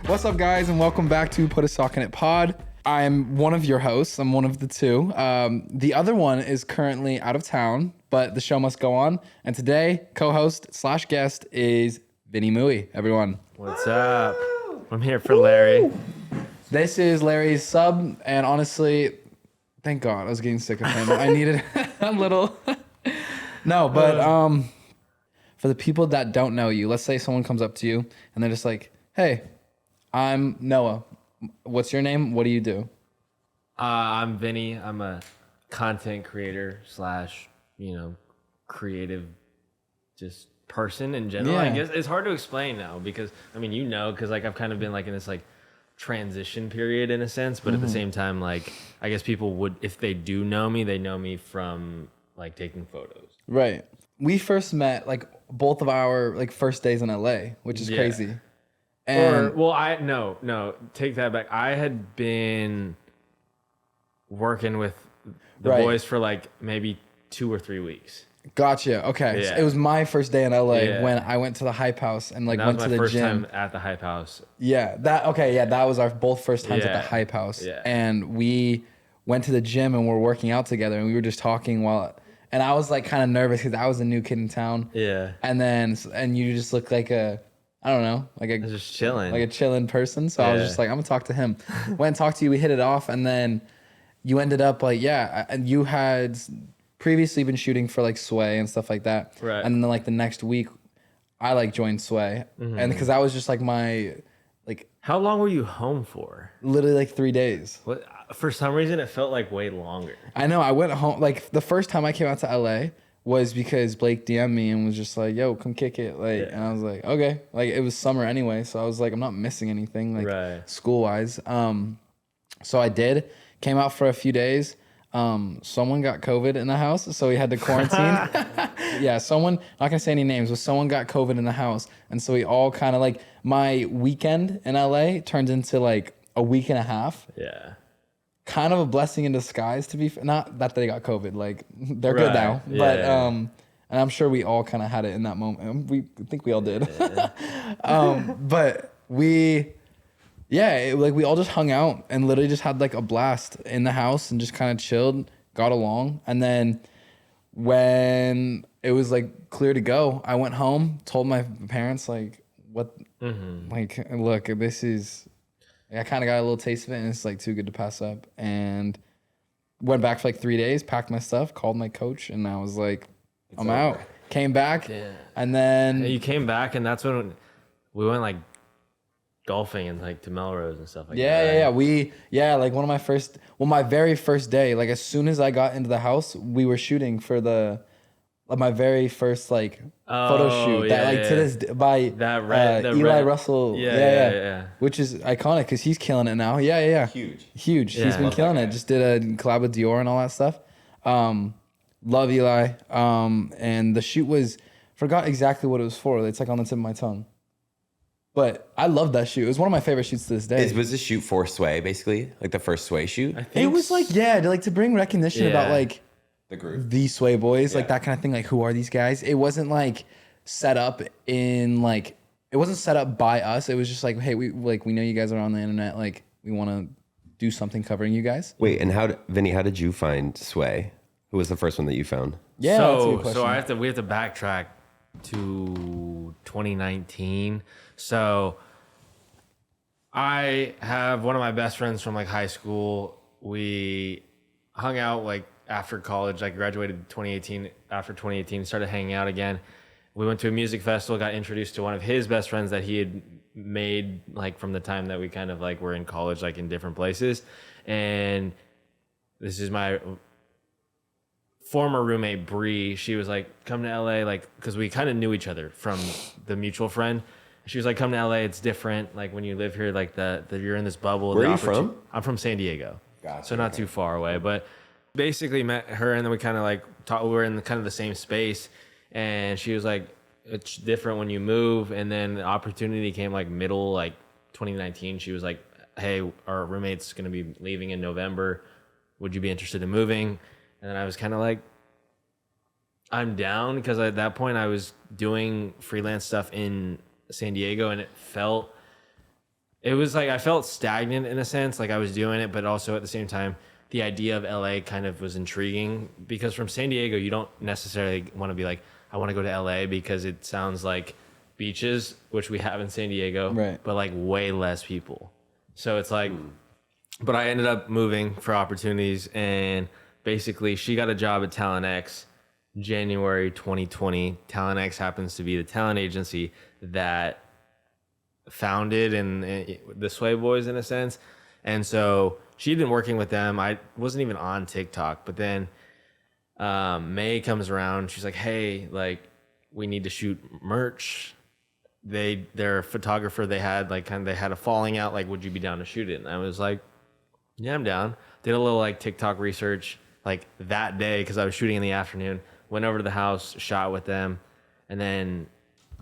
What's up, guys, and welcome back to Put a Sock in It Pod. I'm one of your hosts. I'm one of the two. The other one is currently out of town, but the show must go on. And today, co-host / guest is Vinny Mui. Everyone, what's up? I'm here for Larray. This is Larry's sub, and honestly, thank God I was getting sick of him. I needed a little. No, but for the people that don't know you, let's say someone comes up to you and they're just like, "Hey, I'm Noah. What's your name? What do you do?" I'm Vinny. I'm a content creator / creative just person in general. Yeah. I guess it's hard to explain now because, because I've kind of been in this transition period in a sense, but at the same time, I guess people would, if they do know me, they know me from taking photos. Right. We first met both of our first days in LA, which is crazy. And take that back. I had been working with the Right. boys for maybe 2 or 3 weeks. Gotcha. Okay. Yeah. So it was my first day in LA Yeah. when I went to the Hype House and That went was to my the first gym. time at the Hype House. Yeah. That was our both first times at the Yeah. Hype House. Yeah. And we went to the gym and we're working out together and we were just talking and I was kind of nervous because I was a new kid in town. Yeah. And you just look like I don't know, I was just chilling. like a chilling person. So I was just I'm gonna talk to him. Went and talked to you. We hit it off, and then you ended up and you had previously been shooting for Sway and stuff like that. Right. And then the next week, I joined Sway, and because that was just my How long were you home for? literally 3 days. What? For some reason, it felt way longer. I know. I went home the first time I came out to LA was because Blake DM'd me and was just like, "Yo, come kick it." And I was like, "Okay." It was summer anyway, so I was like, "I'm not missing anything Right. school wise." So I did. Came out for a few days. Someone got COVID in the house, so we had to quarantine. Yeah, someone, not gonna say any names, but someone got COVID in the house, and so we all kind of my weekend in LA turned into a week and a half. Yeah. Kind of a blessing in disguise, to be not that they got COVID. They're good now, Yeah, but yeah. and I'm sure we all kind of had it in that moment. We think we all did. But we, we all just hung out and literally just had a blast in the house and just kind of chilled, got along. And then when it was clear to go, I went home, told my parents what, look, this is. I kind of got a little taste of it, and it's too good to pass up. And went back for 3 days, packed my stuff, called my coach, and I was like, I'm out. Came back, and then And you came back, and that's when we went golfing and to Melrose and stuff that. yeah. One of my my very first day, as soon as I got into the house, we were shooting for my very first photo shoot to this by the Eli red, Russell. Yeah. Which is iconic because he's killing it now. Yeah. Huge. He's Yeah. been killing it. Just did a collab with Dior and all that stuff. Love Eli. And the shoot forgot exactly what it was for. It's on the tip of my tongue. But I love that shoot. It was one of my favorite shoots to this day. Was the shoot for Sway, basically? The first Sway shoot? I think It was to bring recognition about The group. the Sway boys, that kind of thing. Who are these guys? It wasn't set up in it wasn't set up by us. It was just hey, we know you guys are on the internet. We want to do something covering you guys. Wait, and Vinny, how did you find Sway? Who was the first one that you found? Yeah, that's a good question. So we have to backtrack to 2019. So I have one of my best friends from high school. We hung out after college. I graduated 2018. After 2018, started hanging out again. We went to a music festival, got introduced to one of his best friends that he had made from the time that we kind of were in college, in different places. And this is my former roommate, Bree. She was come to LA, because we kind of knew each other from the mutual friend. She was come to LA, it's different. When you live here, you're in this bubble. Where are you from? I'm from San Diego. Gotcha, So not too far away, but basically met her, and then we kind of talked. We were in kind of the same space, and she was it's different when you move. And then the opportunity came middle 2019. She was hey, our roommate's gonna be leaving in November. Would you be interested in moving? And then I was kind of I'm down, because at that point I was doing freelance stuff in San Diego, and it it was like I felt stagnant in a sense, like I was doing it, but also at the same time, the idea of LA kind of was intriguing because from San Diego, you don't necessarily want to be like, I want to go to LA because it sounds like beaches, which we have in San Diego, right? But like way less people. So it's like, but I ended up moving for opportunities, and basically she got a job at Talent X, January 2020. Talent X happens to be the talent agency that founded and the Sway Boys in a sense. And so she'd been working with them. I wasn't even on TikTok, but then May comes around. She's like, hey, like we need to shoot merch. Their photographer, they had a falling out. Like, would you be down to shoot it? And I was like, yeah, I'm down. Did a little like TikTok research like that day because I was shooting in the afternoon. Went over to the house, shot with them, and then.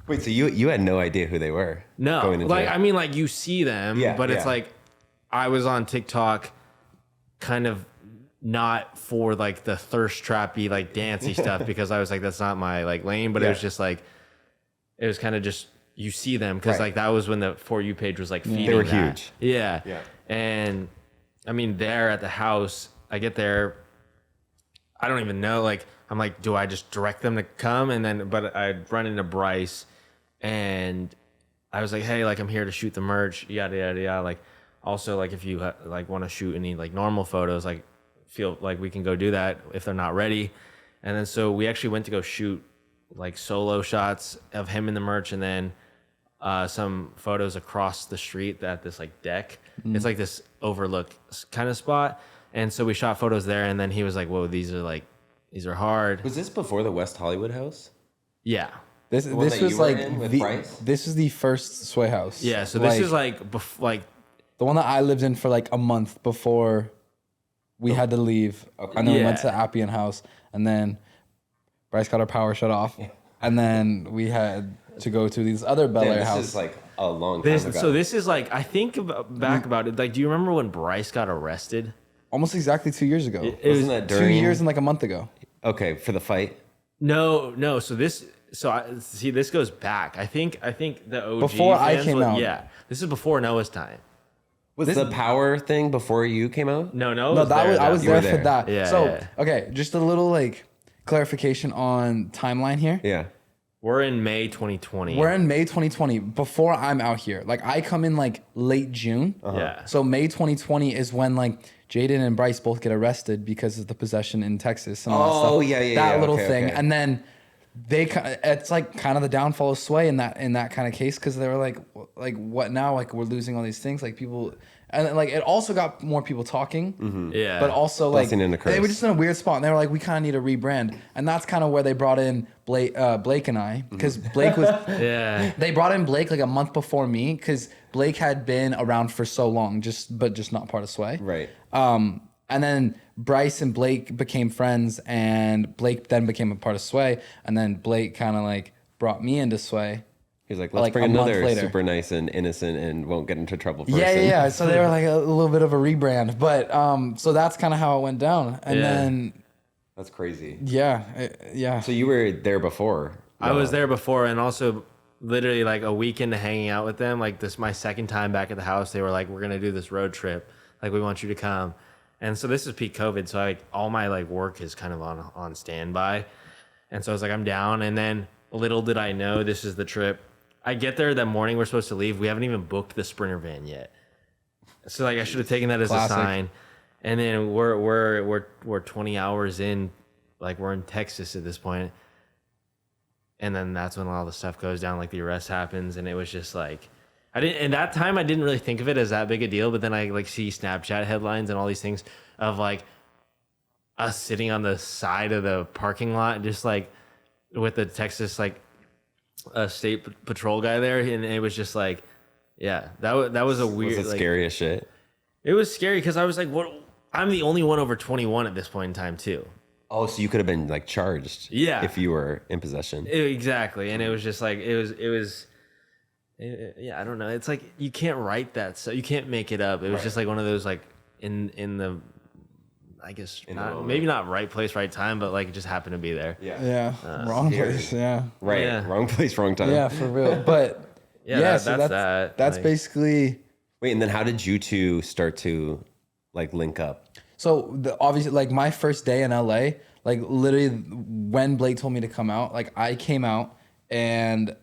Wait, so you had no idea who they were? No, going into like it? I mean, like you see them, but it's like I was on TikTok, kind of not for like the thirst trappy like dancey stuff because I was like that's not my like lane, but it was just like it was kind of just you see them because like that was when the For You page was like feeding. They were that. huge. Yeah, and I mean there at the house, I get there, I don't even know like. I'm like, do I just direct them to come? And then, but I'd run into Bryce and I was like, hey, like I'm here to shoot the merch, yada, yada, yada. Like also like if you like want to shoot any like normal photos, like feel like we can go do that if they're not ready. And then, so we actually went to go shoot like solo shots of him in the merch and then some photos across the street at this like deck. It's like this overlook kind of spot. And so we shot photos there and then he was like, whoa, these are hard. Was this before the West Hollywood house? Yeah. This was like this is the first Sway house. Yeah, so this is like the one that I lived in for like a month before we had to leave. Okay. And then we went to Appian house and then Bryce got our power shut off. And then we had to go to these other Bel Air houses. This is like a long time ago. So this is like I think back about it. Like, do you remember when Bryce got arrested? Almost exactly 2 years ago. Wasn't that during 2 years and like a month ago? Okay, for the fight. No. So this goes back. I think the OG before I came out. Yeah, this is before Noah's time. Was the power thing before you came out? No. I was there for that. Yeah. So okay, just a little like clarification on timeline here. Yeah. We're in May 2020. We're in May 2020 before I'm out here. Like I come in like late June. Yeah. So May 2020 is when like Jaden and Bryce both get arrested because of the possession in Texas and all that stuff. Oh yeah. That little thing, and then it's like kind of the downfall of Sway in that kind of case because they were like what now? Like we're losing all these things. Like people, and like it also got more people talking. Mm-hmm. Yeah. But also like Blessing and a curse. they were just in a weird spot, and they were like, we kind of need to rebrand, and that's kind of where they brought in Blake and I because Blake was. Yeah. They brought in Blake like a month before me because Blake had been around for so long, but just not part of Sway. Right. And then Bryce and Blake became friends, and Blake then became a part of Sway, and then Blake kind of like brought me into Sway. He's like, let's like bring a month another later. super nice and innocent and won't get into trouble person. Yeah. So they were like a little bit of a rebrand, but so that's kind of how it went down, and then that's crazy. Yeah. So you were there before. I was there before, and also literally like a week into hanging out with them. Like this, my second time back at the house. They were like, "We're gonna do this road trip. Like we want you to come." And so this is peak COVID, so like all my like work is kind of on standby. And so I was like, I'm down. And then little did I know this is the trip. I get there that morning we're supposed to leave. We haven't even booked the Sprinter van yet. So like I should have taken that as a sign. And then we're 20 hours in, like we're in Texas at this point. And then that's when all the stuff goes down, like the arrest happens, and it was just like in that time I didn't really think of it as that big a deal, but then I like see Snapchat headlines and all these things of like us sitting on the side of the parking lot, just like with the Texas like state patrol guy there, and it was just like, yeah, that was a weird. Was it scary as shit? It was scary because I was like, what? I'm the only one over 21 at this point in time too. Oh, so you could have been like charged, if you were in possession. Exactly, and it was just like it was. Yeah, I don't know. It's like you can't write that, so you can't make it up. It was just like one of those like in the, I guess maybe not right place, right time, but like it just happened to be there. Yeah. Wrong place. Yeah. Right. Yeah. Wrong place, wrong time. Yeah, for real. But that's that's that. That's like, basically Wait, and then how did you two start to like link up? So obviously, like my first day in LA, like literally when Blake told me to come out, like I came out and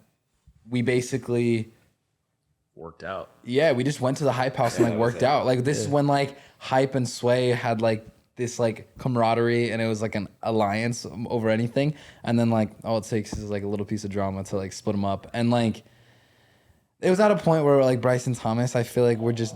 we basically Worked out. yeah, we just went to the Hype House and like worked out. Like this is when like Hype and Sway had like this like camaraderie and it was like an alliance over anything. And then like all it takes is like a little piece of drama to like split them up. And like it was at a point where like Bryson Thomas, I feel like we're just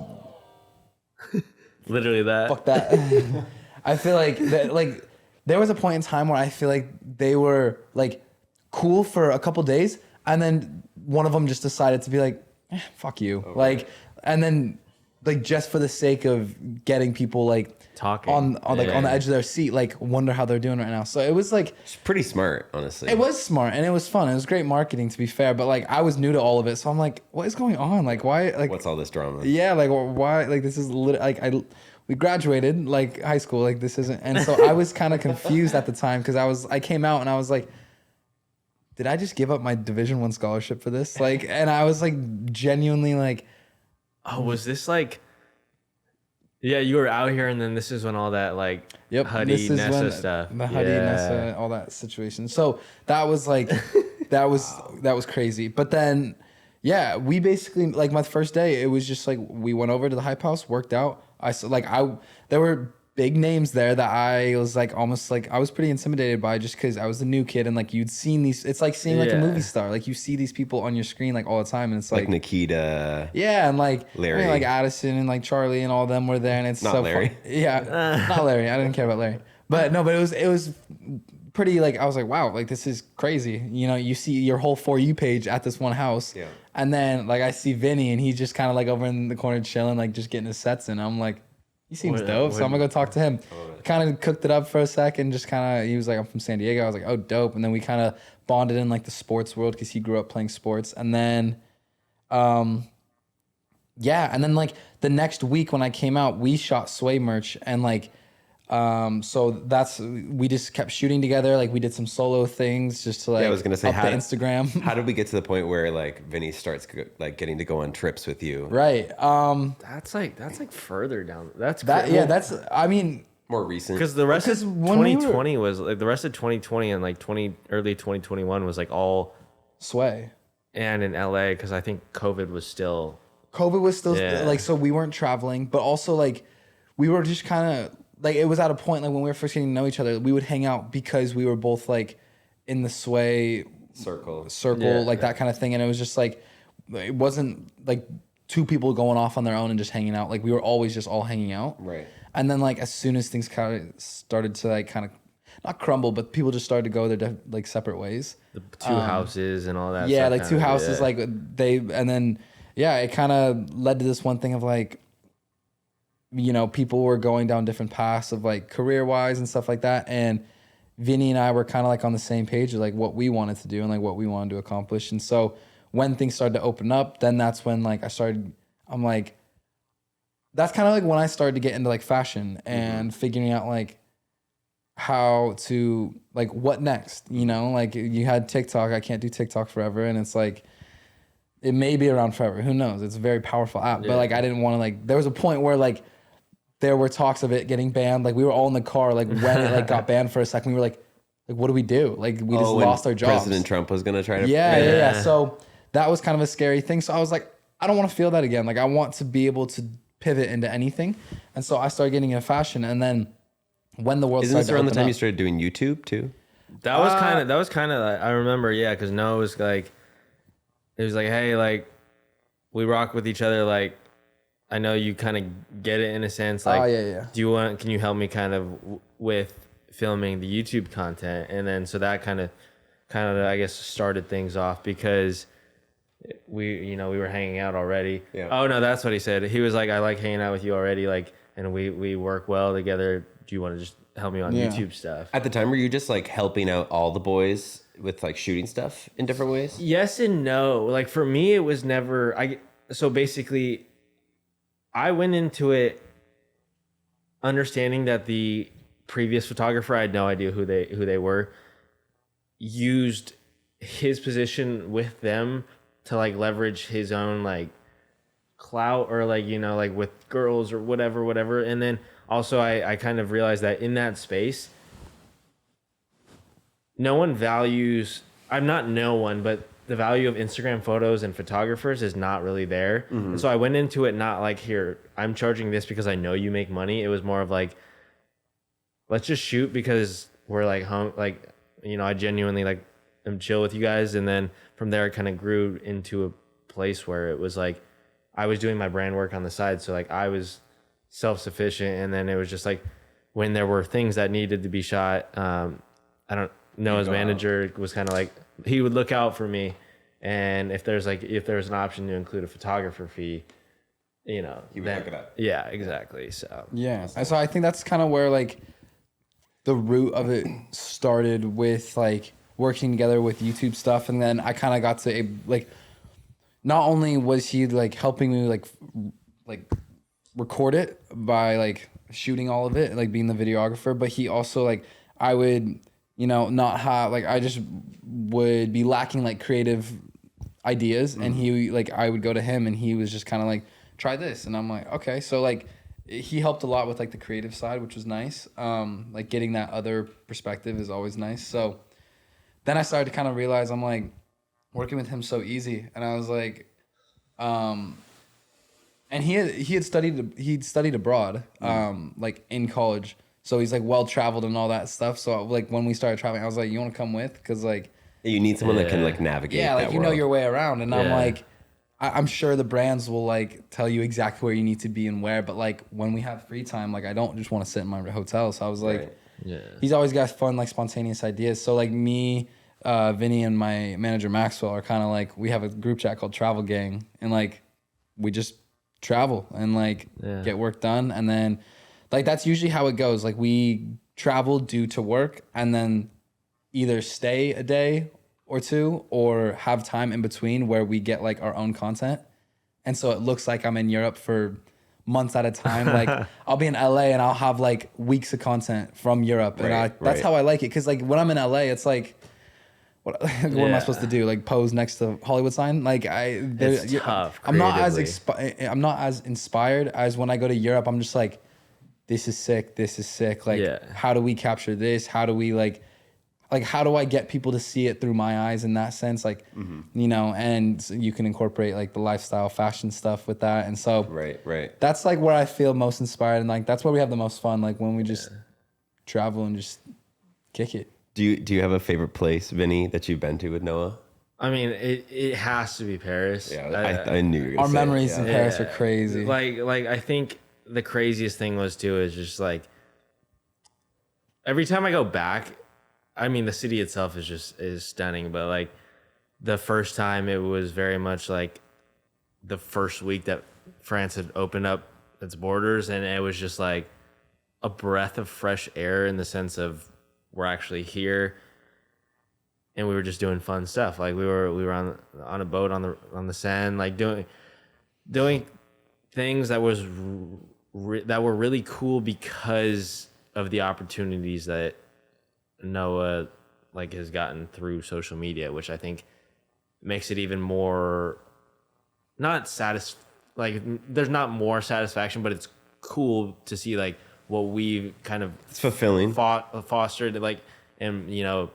Literally that. fuck that. I feel like that like there was a point in time where I feel like they were like cool for a couple days and then one of them just decided to be like fuck you. Okay. Like and then like just for the sake of getting people like Talking. on like on the edge of their seat, like wonder how they're doing right now. So it was like It's pretty smart, honestly. it was smart and it was fun. It was great marketing to be fair, but like I was new to all of it, so I'm like, what is going on? Like why? Like What's all this drama? yeah, like why? Like this is like we graduated like high school. Like this isn't, and so I was kind of confused at the time because I came out and I was like, did I just give up my Division I scholarship for this? Like, and I was like genuinely like, Oh, was this like? Yeah, you were out here, and then this is when all that like yep, Huddy this is Nessa when stuff. the Huddy Nessa, all that situation. So that was like, that was crazy. But then, yeah, we basically like my first day. It was just like we went over to the Hype House, worked out. There were big names there that I was like almost like I was pretty intimidated by just because I was the new kid and like you'd seen these. It's like seeing like a movie star. Like you see these people on your screen like all the time, and it's Like Nikita. yeah, and like Larry. I mean, like Addison and like Charlie and all of them were there, and it's Not so Larry. fun. Yeah, not Larry. I didn't care about Larry, but no, but it was pretty like I was like wow, like this is crazy. You know, you see your whole For You page at this one house, Yeah. and then like I see Vinny and he's just kind of like over in the corner chilling, like just getting his sets in. I'm like, he seems dope, so I'm gonna go talk to him. Kind of cooked it up for a second, just kind of he was like, I'm from San Diego. I was like, oh dope, and then we kind of bonded in like the sports world because he grew up playing sports, and then. Yeah, and then like the next week when I came out, we shot Sway merch and like so we just kept shooting together. Like we did some solo things just to like I was gonna say up the Instagram. How did we get to the point where like Vinny starts like getting to go on trips with you? Right. That's like further down. That's That cool. yeah, that's I mean More recent. because the rest of Because when we were- 2020 was like the rest of 2020 and like early 2021 was like all Sway. and in LA because I think COVID was still. COVID was still Yeah. like so we weren't traveling, but also like we were just kind of like it was at a point like when we were first getting to know each other, we would hang out because we were both like in the Sway circle. Yeah. like that kind of thing, and it was just like it wasn't like two people going off on their own and just hanging out. Like we were always just all hanging out, Right. And then like as soon as things kind of started to like kind of not crumble, but people just started to go their like separate ways. The two houses and all that. Yeah, stuff like kind two of, houses, yeah. like they, and then yeah, it kind of led to this one thing of like, you know, people were going down different paths of like career wise and stuff like that, and Vinny and I were kind of like on the same page of like what we wanted to do and like what we wanted to accomplish, and so when things started to open up, then that's when like I'm like, that's kind of like when I started to get into like fashion and figuring out like how to like what next, you know, like you had TikTok, I can't do TikTok forever, and it's like it may be around forever, who knows, it's a very powerful app, but like I didn't want to like there was a point where like there were talks of it getting banned, like we were all in the car like when it like got banned for a second, we were like what do we do, like we just when lost our jobs. President Trump was gonna try to Yeah. So that was kind of a scary thing, so I was like I don't want to feel that again, like I want to be able to pivot into anything, and so I started getting into fashion, and then when the world Isn't started this around the to time open you up, started doing YouTube too? That was kind of like, I remember, yeah, because Noah was like, it was like, hey, like, we rock with each other, like, I know you kind of get it in a sense, like, yeah. can you help me kind of with filming the YouTube content? And then so that kind of I guess started things off because we were hanging out already. Yeah. Oh no, that's what he said. He was like, I like hanging out with you already, like, and we work well together. Do you want to just help me on YouTube stuff? At the time, were you just like helping out all the boys with like shooting stuff in different ways? Yes and no. Like for me, it was never. So basically, I went into it understanding that the previous photographer, I had no idea who they were, used his position with them to like leverage his own like clout or like, you know, like with girls or whatever. And then also I kind of realized that in that space, no one values, I'm not no one, but the value of Instagram photos and photographers is not really there. And so I went into it not like, here, I'm charging this because I know you make money. It was more of like, let's just shoot because we're like home, like, you know, I genuinely like am chill with you guys. And then from there, it kind of grew into a place where it was like, I was doing my brand work on the side. So like I was self-sufficient. And then it was just like, when there were things that needed to be shot, Noah's manager was kind of like, he would look out for me. And if there's an option to include a photographer fee, you know, He would look it up. Yeah, exactly. So Yeah. And so I think that's kind of where like the root of it started with like working together with YouTube stuff. And then I kind of got to like, not only was he like helping me like record it by like shooting all of it, like being the videographer, but he also like, I would, you know, not have like, I just would be lacking like creative ideas. And he like, I would go to him and he was just kind of like, try this. And I'm like, okay. So like he helped a lot with like the creative side, which was nice. Like getting that other perspective is always nice. So then I started to kind of realize I'm like working with him so easy. And I was like, and he'd studied abroad, like in college. So he's like well traveled and all that stuff. So like when we started traveling, I was like, "You want to come with?" Because like You need someone that can like navigate. yeah, like that you know world. your way around. And I'm Yeah. like, I'm sure the brands will like tell you exactly where you need to be and where. But like when we have free time, like I don't just want to sit in my hotel. So I was like, Right. yeah, he's always got fun like spontaneous ideas. So like me, Vinny, and my manager Maxwell are kind of like, we have a group chat called Travel Gang, and like we just travel and like get work done. And then like that's usually how it goes. Like we travel due to work and then either stay a day or two or have time in between where we get like our own content. And so it looks like I'm in Europe for months at a time. Like I'll be in LA and I'll have like weeks of content from Europe. And that's how I like it. Cause like when I'm in LA, it's like, what am I supposed to do? Like pose next to Hollywood sign? Like it's tough. I'm not as creatively. I'm not as inspired as when I go to Europe. I'm just like, this is sick. This is sick. Like, how do we capture this? How do we like how do I get people to see it through my eyes in that sense? Like, you know, and you can incorporate like the lifestyle fashion stuff with that. And so Right. that's like where I feel most inspired. And like, that's where we have the most fun. Like when we just travel and just kick it. Do you have a favorite place, Vinny, that you've been to with Noah? I mean, it has to be Paris. Yeah, I knew you were gonna Our say memories it, in Paris are crazy. Like I think the craziest thing was too is just like every time I go back, I mean the city itself is stunning, but like the first time it was very much like the first week that France had opened up its borders, and it was just like a breath of fresh air in the sense of we're actually here. And we were just doing fun stuff. Like we were on a boat on the Seine, like doing things that that were really cool because of the opportunities that Noah like has gotten through social media, which I think makes it even more like there's not more satisfaction, but it's cool to see like what we kind of It's fulfilling. Fostered like, and you know,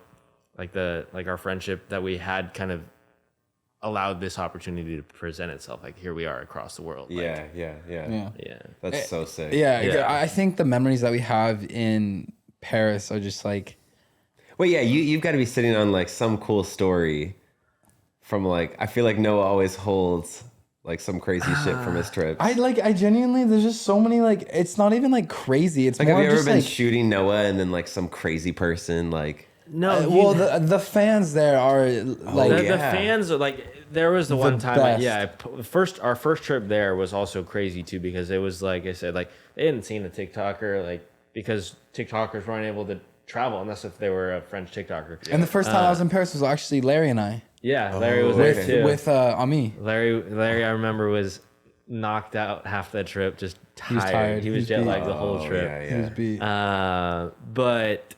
like our friendship that we had kind of allowed this opportunity to present itself. Like here we are across the world. Yeah. That's so sick. Yeah, I think the memories that we have in Paris are just like. Well, yeah, you've got to be sitting on like some cool story from like, I feel like Noah always holds like some crazy shit from his trips. I genuinely, there's just so many, like, it's not even like crazy. It's like, more have you ever just been like, shooting Noah and then like some crazy person like? No, well, the fans there are like, the fans are like, there was the one time, best. our first trip there was also crazy too, because it was like I said, like they hadn't seen a TikToker, like because TikTokers weren't able to travel unless if they were a French TikToker. and the first time I was in Paris was actually Larry and I. Yeah, Larry was there too. With Ami. Larry, I remember was knocked out half that trip, just tired. He was tired. He was jet lagged the whole trip. He was beat. But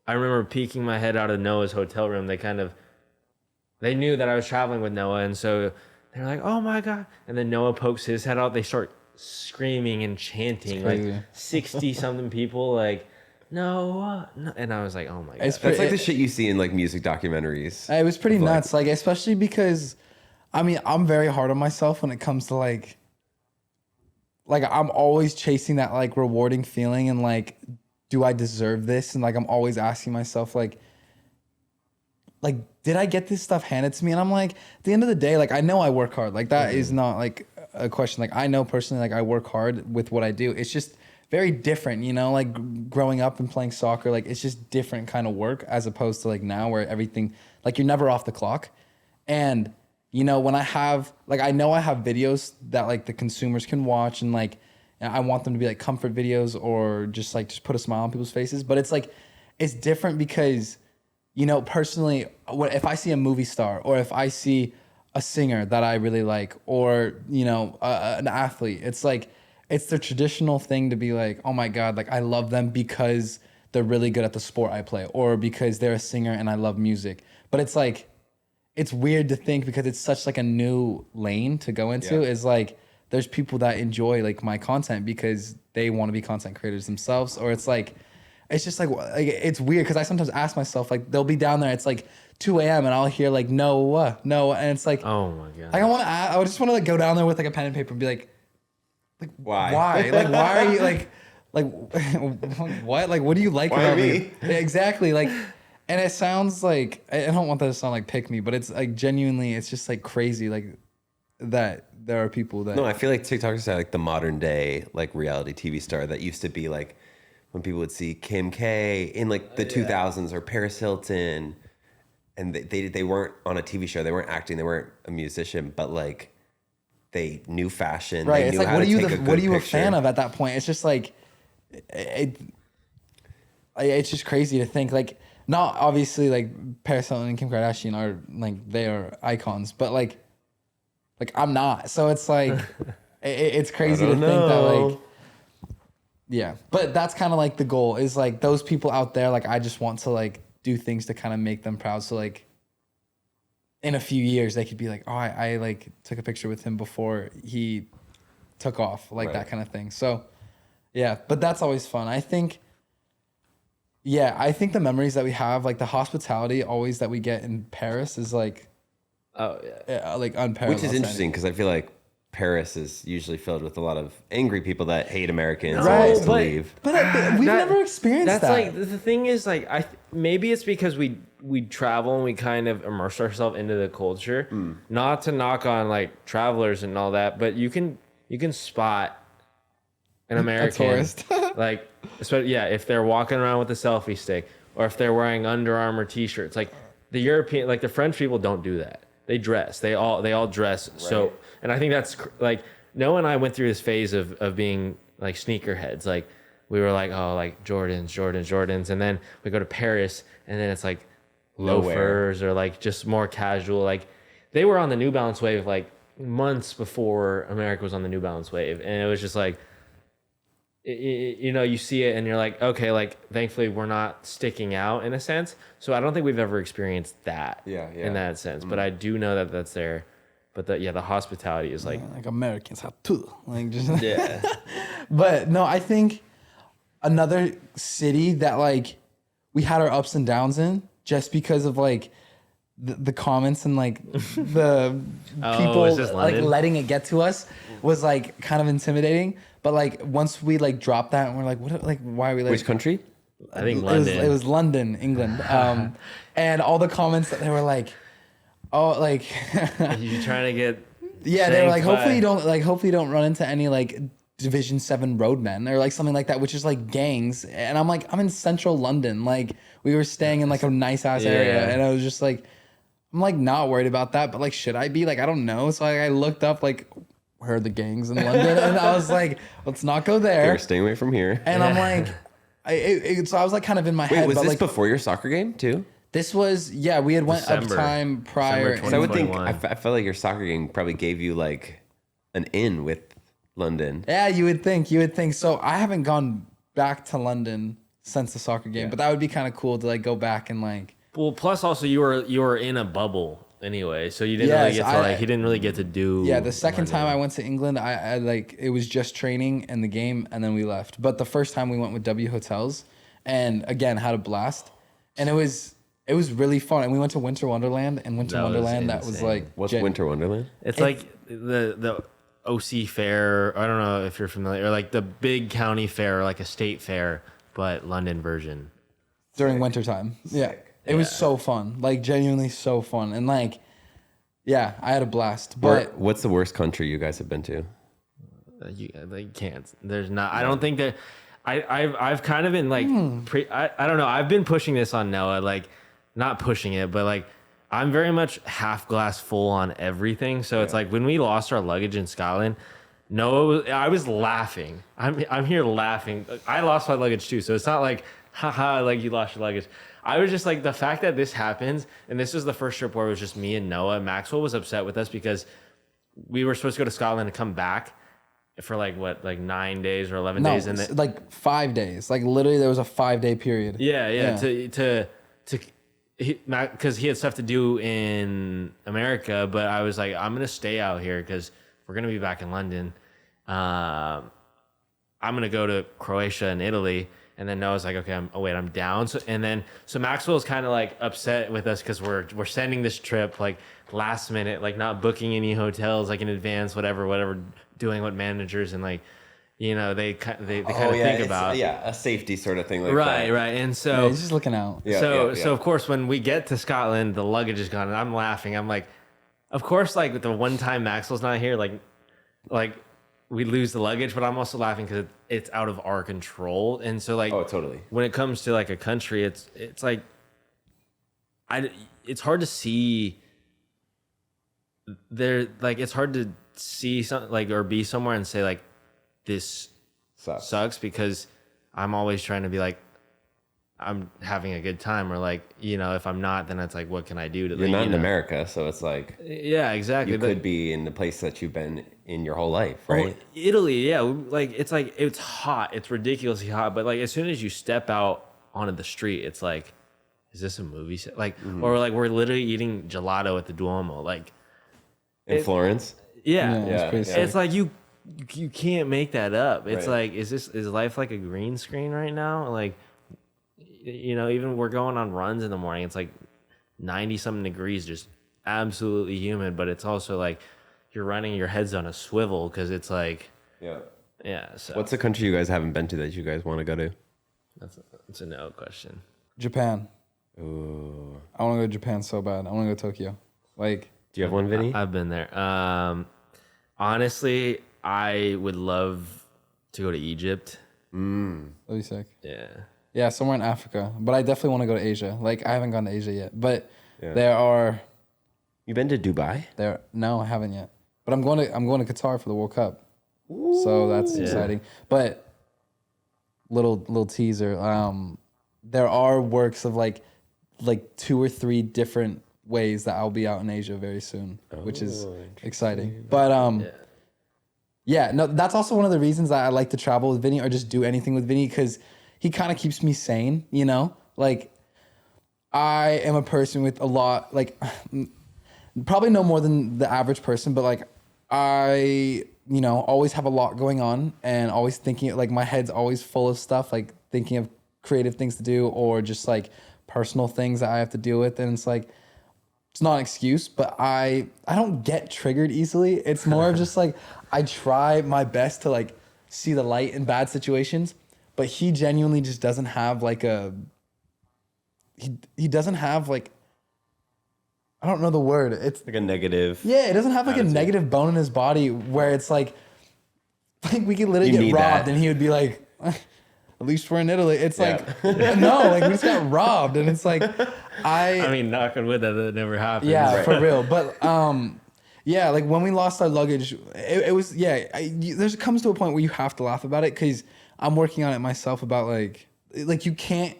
I remember peeking my head out of Noah's hotel room. They knew that I was traveling with Noah, and so They're like, oh my God. And then Noah pokes his head out. They start screaming and chanting, like 60 something people, like, no. And I was like, oh my God. That's like the shit you see in like music documentaries. It was pretty nuts. Like, especially because, I mean, I'm very hard on myself when it comes to like I'm always chasing that like rewarding feeling and like, do I deserve this? And like, I'm always asking myself like, did I get this stuff handed to me? And I'm like, at the end of the day, like, I know I work hard. Like, that is not like a question. Like, I know personally, like, I work hard with what I do. It's just very different, you know, like growing up and playing soccer, like, it's just different kind of work as opposed to like now where everything, like, you're never off the clock. And, you know, when I have, like, I know I have videos that like the consumers can watch and like, I want them to be like comfort videos or just put a smile on people's faces. But it's like, it's different because, you know, personally, if I see a movie star or if I see a singer that I really like or, you know, an athlete, it's like, it's the traditional thing to be like, oh my God, like I love them because they're really good at the sport I play or because they're a singer and I love music. But it's like, it's weird to think because it's such like a new lane to go into is like, there's people that enjoy like my content because they want to be content creators themselves. Or it's like, it's just like it's weird because I sometimes ask myself, like, they'll be down there, it's like 2 a.m. and I'll hear like, no, and it's like, oh my God. I just want to like go down there with like a pen and paper and be like why? Like, why are you like, what? Like, what do you like Why about me? Yeah, exactly. Like, and it sounds like, I don't want that to sound like pick me, but it's like genuinely, it's just like crazy, like that there are people that. No, I feel like TikTokers are like the modern day like reality TV star that used to be like when people would see Kim K in like the 2000s or Paris Hilton, and they weren't on a TV show, they weren't acting, they weren't a musician, but like they knew fashion. Right. They It's knew like, how what to are you take what are you picture. a fan of at that point? It's just like, it's just crazy to think like, not obviously like Paris Hilton and Kim Kardashian are like, they are icons, but like I'm not. So it's like, it's crazy to think that like, yeah, but that's kind of like the goal is like those people out there. Like, I just want to like do things to kind of make them proud. So like in a few years they could be like, oh, I like took a picture with him before he took off, like that kind of thing. So yeah, but that's always fun. I think the memories that we have, like the hospitality always that we get in Paris is like, like unparalleled. Which is interesting because I feel like Paris is usually filled with a lot of angry people that hate Americans Right, and wants to leave. But we've never experienced that's that. like the thing is like maybe it's because we travel and we kind of immerse ourselves into the culture. Not to knock on like travelers and all that, but you can spot an American tourist. like, especially if they're walking around with a selfie stick or if they're wearing Under Armour t-shirts. Like the European, like the French people don't do that. They dress. They all dress. Right. So, and I think that's like Noah and I went through this phase of being like sneakerheads. Like we were like, oh, like Jordans, and then we go to Paris, and then it's like loafers or like just more casual. Like they were on the New Balance wave like months before America was on the New Balance wave, and it was just like, you know, you see it and you're like, okay, like thankfully we're not sticking out in a sense. So I don't think we've ever experienced that in that sense, but I do know that that's there. But the hospitality is like Americans have too, like just But no, I think another city that like we had our ups and downs in just because of like the comments and like the people like letting it get to us was like kind of intimidating. But like once we like dropped that and we're like, what? Like, why are we like? Which country? I think London. It was London, England. And all the comments that they were like, oh, like you trying to get? Yeah, they were like, hopefully you don't run into any like Division 7 roadmen or like something like that, which is like gangs. And I'm like, I'm in central London. Like we were staying in like a nice ass area, and I was just like, I'm like not worried about that, but like, should I be? Like, I don't know. So I looked up like, where are the gangs in London? And I was like, let's not go there. They're staying away from here. And I'm like, so I was like kind of in my head. Was this like, before your soccer game too? This was, we had went up time prior. So I would think, I felt like your soccer game probably gave you like an in with London. Yeah, you would think. So I haven't gone back to London since the soccer game, but that would be kind of cool to like go back and like. Well, plus also you were in a bubble anyway, so you didn't Yes, really get to like. He didn't really get to do. Yeah, the second time I London. went to England, I like it was just training and the game, and then we left. But the first time we went with W Hotels, and again had a blast, and it was really fun. And we went to Winter Wonderland, and Winter That was Wonderland that was insane. like What's Winter Wonderland? It's like the OC fair. I don't know if you're familiar, or like the big county fair, or like a state fair, but London version. during wintertime. Yeah, it was so fun, like genuinely so fun, and like yeah, I had a blast. But What's the worst country you guys have been to? You can't. There's not. I don't think that. I've kind of been like I don't know. I've been pushing this on Noah, like not pushing it, but like I'm very much half glass full on everything. So it's like when we lost our luggage in Scotland, Noah, I was laughing. I'm here laughing. I lost my luggage too, so it's not like haha, like you lost your luggage. I was just like the fact that this happens, and this was the first trip where it was just me and Noah. Maxwell was upset with us because we were supposed to go to Scotland and come back for like 9 days or 11 days, and then, like 5 days. Like literally, there was a 5-day period. yeah. Because he had stuff to do in America, but I was like, I'm gonna stay out here because we're gonna be back in London. I'm gonna go to Croatia and Italy. And then Noah's like, okay, I'm down. So Maxwell's kind of like upset with us because we're sending this trip like last minute, like not booking any hotels like in advance, whatever, doing what managers and like, you know, they kind of think about. A safety sort of thing like right. that. And so He's just looking out. So of course when we get to Scotland, the luggage is gone, and I'm laughing. I'm like, of course, like the one time Maxwell's not here, like we lose the luggage, but I'm also laughing because it's out of our control. And so like, Oh, totally. when it comes to like a country, it's like, it's hard to see there. Like, it's hard to see something like, or be somewhere and say like, this sucks because I'm always trying to be like, I'm having a good time, or like, you know, if I'm not, then it's like, what can I do to? You're not in America, so it's like, yeah, exactly. you could be in the place that you've been in your whole life, right? Well, Italy, yeah, like it's hot, it's ridiculously hot, but like as soon as you step out onto the street, it's like, is this a movie set? Like, or like we're literally eating gelato at the Duomo, like In Florence? yeah, pretty sick. it's like you can't make that up. It's Right. like, is life like a green screen right now? Like, you know, even we're going on runs in the morning, it's like 90 something degrees, just absolutely humid, but it's also like you're running, your head's on a swivel because it's like, yeah. So What's a country you guys haven't been to that you guys want to go to? that's a no question. Japan. Ooh. I want to go to Japan so bad. I want to go to Tokyo. Like, Do you have one, Vinny? I've been there. Honestly, I would love to go to Egypt. that'd be sick. Yeah. Yeah, somewhere in Africa. But I definitely want to go to Asia. Like, I haven't gone to Asia yet. But Yeah. You been to Dubai? no, I haven't yet. But I'm going to Qatar for the World Cup. So that's exciting. But little teaser. There are works of like 2 or 3 different ways that I'll be out in Asia very soon, which is exciting. But yeah, no, that's also one of the reasons that I like to travel with Vinny or just do anything with Vinny, because he kind of keeps me sane, you know? Like, I am a person with a lot, like, probably no more than the average person, but like, I, you know, always have a lot going on and always thinking, like, my head's always full of stuff, like thinking of creative things to do or just like personal things that I have to deal with. And it's like, it's not an excuse, but I don't get triggered easily. It's more of just like, I try my best to like see the light in bad situations, but he genuinely just doesn't have like he doesn't have like, I don't know the word. It's Like a negative. yeah, it doesn't have like a attitude. negative bone in his body where it's like we could literally You get need robbed that. and he would be like, at least we're in Italy. It's Yeah. like, no, like we just got robbed. And it's like, I mean, knock on wood that never happened. yeah, for real. But yeah, like when we lost our luggage, it was there comes to a point where you have to laugh about it, because I'm working on it myself about like you can't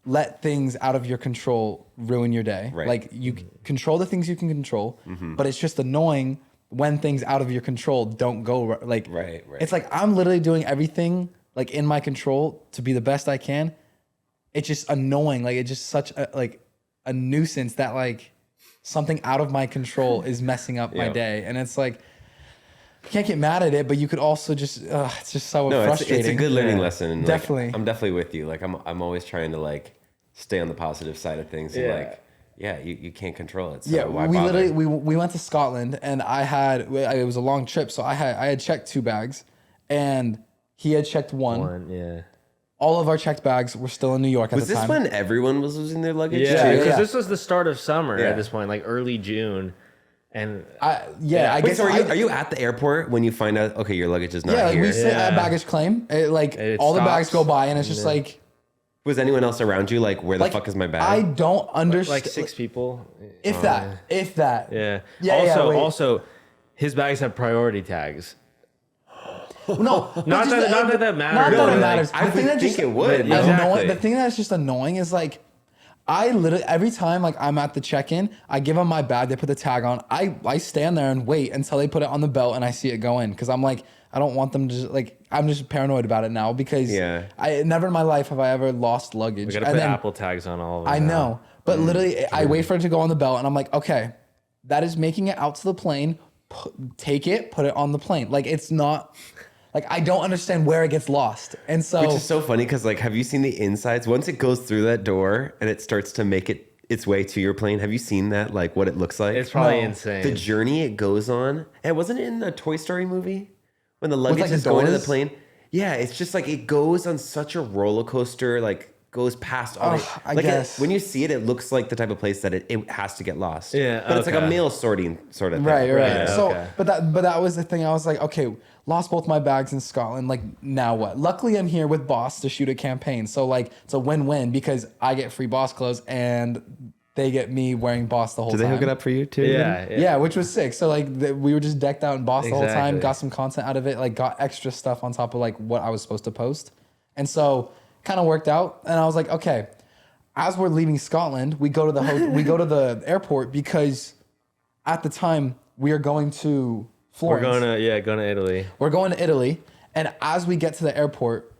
let things out of your control ruin your day. Right. Like you control the things you can control, but it's just annoying when things out of your control don't go like. Right. It's like I'm literally doing everything like in my control to be the best I can. It's just annoying. Like it's just such a nuisance that like something out of my control is messing up my day. And it's like, you can't get mad at it, but you could also just, it's just so frustrating. It's a good learning lesson. And definitely. Like, I'm definitely with you. Like I'm always trying to like stay on the positive side of things. And like, you can't control it. So why bother? We went to Scotland and it was a long trip. So I had checked 2 bags and he had checked one. All of our checked bags were still in New York at the time. Was this when everyone was losing their luggage? Yeah, because this was the start of summer at this point, like early June. And I guess. So are you at the airport when you find out, okay, your luggage is not here? Yeah, we sit at baggage claim. It all the bags go by and it's just like. Was anyone else around you like, where the fuck is my bag? I don't understand. Like 6 people. If that. Yeah. Also, his bags have priority tags. No, not that matters. Not that it matters. I think it would. Exactly. The thing that's just annoying is like, I literally every time like I'm at the check-in, I give them my bag, they put the tag on. I stand there and wait until they put it on the belt and I see it go in because I'm like, I don't want them to just like, I'm just paranoid about it now because I never in my life have I ever lost luggage. We gotta put Apple tags on all of them. I know, but literally I wait for it to go on the belt and I'm like, okay, that is making it out to the plane. Take it, put it on the plane. Like it's not. Like, I don't understand where it gets lost. And so... Which is so funny because, like, have you seen the insides? Once it goes through that door and it starts to make its way to your plane, have you seen that? Like, what it looks like? It's probably insane. The journey it goes on. And wasn't it in the Toy Story movie? When the luggage like is going to the plane? Yeah, it's just like it goes on such a roller coaster, like, goes past all I guess. When you see it, it looks like the type of place that it has to get lost. Yeah, but it's like a mail sorting sort of thing. Right. Yeah, So, okay. but that was the thing. I was like, okay, lost both my bags in Scotland. Like, now what? Luckily, I'm here with Boss to shoot a campaign. So, like, it's a win-win because I get free Boss clothes and they get me wearing Boss the whole time. Did they hook it up for you too? Yeah, which was sick. So, like, we were just decked out in Boss the whole time, got some content out of it, like, got extra stuff on top of, like, what I was supposed to post. And so, kind of worked out. And I was like, okay, as we're leaving Scotland, we go to the airport because at the time we are going to Florence. We're going to Italy. We're going to Italy, and as we get to the airport,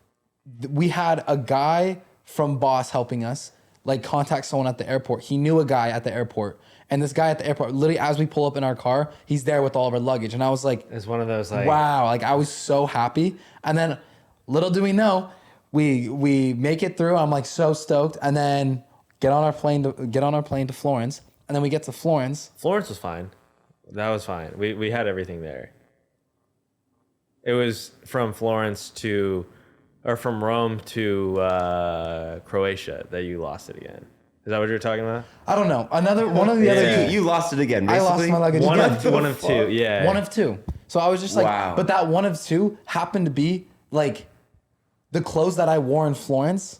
we had a guy from Boss helping us, like contact someone at the airport. He knew a guy at the airport, and this guy at the airport, literally as we pull up in our car, he's there with all of our luggage, and I was like, it's one of those like, wow, like I was so happy. And then little do we know, we make it through. I'm like so stoked, and then get on our plane to Florence, and then we get to Florence. Florence was fine. That was fine. We had everything there. It was from Rome to Croatia that you lost it again. Is that what you're talking about? I don't know. One of the other. You lost it again. Basically. I lost my luggage. One of two. Yeah. One of two. So I was just like, wow. But that one of two happened to be like the clothes that I wore in Florence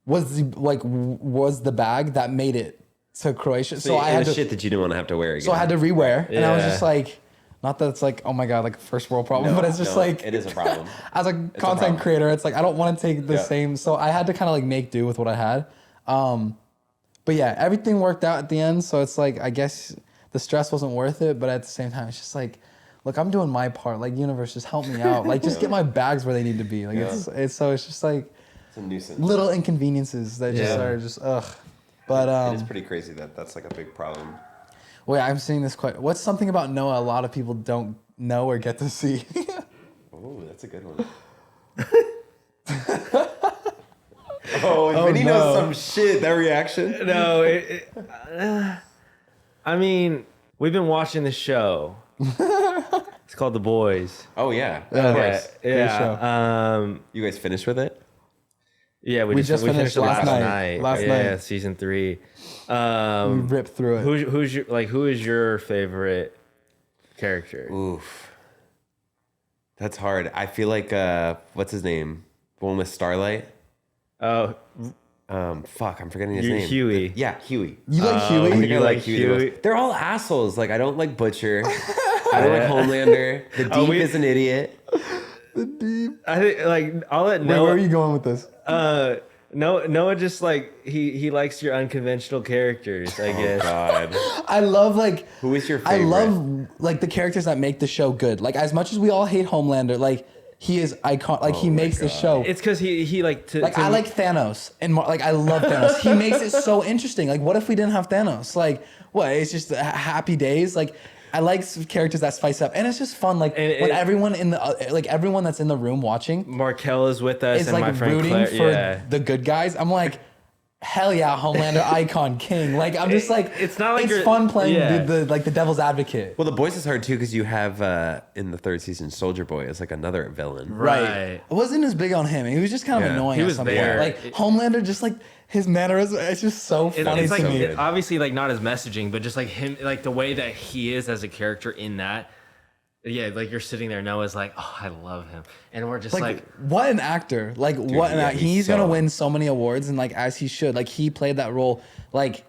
was the bag that made it to Croatia. So I had shit that you didn't want to have to wear again. So I had to rewear, and I was just like, not that it's like, oh my god, like a first world problem, but it's just like it is a problem. As a content creator, it's like I don't want to take the same. So I had to kind of like make do with what I had. But yeah, everything worked out at the end. So it's like I guess the stress wasn't worth it, but at the same time, it's just like, look, I'm doing my part. Like, universe, just help me out. Like, just get my bags where they need to be. Like, it's just like it's a nuisance. Little inconveniences that just are just ugh. But it is pretty crazy that that's like a big problem. Wait, I'm seeing this quite. What's something about Noah a lot of people don't know or get to see? Oh, that's a good one. Vinny knows some shit. That reaction. No, I mean, we've been watching the show. It's called The Boys. Oh yeah, of course. Yeah. You guys finished with it? Yeah, we just finished it last night. Last night, season 3. We ripped through it. Who is your favorite character? Oof, that's hard. I feel like what's his name? The one with Starlight. Oh, fuck, I'm forgetting his name. Huey. Huey. You like Huey? You like Huey? They're all assholes. Like, I don't like Butcher. I don't like Homelander. The Deep is an idiot. The Deep. I think like I'll let Noah. Where are you going with this? Noah just like he likes your unconventional characters, I guess. God. I love like. Who is your favorite? I love like the characters that make the show good. Like, as much as we all hate Homelander, like he is icon. Like he makes the show. It's because he like I like Thanos and like I love Thanos. He makes it so interesting. Like what if we didn't have Thanos? Like what? It's just happy days. Like I like characters that spice up, and it's just fun. Like when everyone in the everyone that's in the room watching, Markel is with us, is and like my friend rooting Claire, for the good guys. I'm like, hell yeah, Homelander icon king. Like I'm just like, it's not like it's fun playing the devil's advocate. Well, The Boys is hard too because you have in the third season Soldier Boy as like another villain. Right. I wasn't as big on him. He was just kind of annoying. He at was some there. point. Like Homelander, just like his mannerism. It's just so funny It's to like me. obviously like not his messaging, but just like him, like the way that he is as a character in that. Yeah, like you're sitting there, Noah's like, oh, I love him, and we're just like what an actor! Like what an he's gonna win so many awards, and like as he should. Like he played that role. Like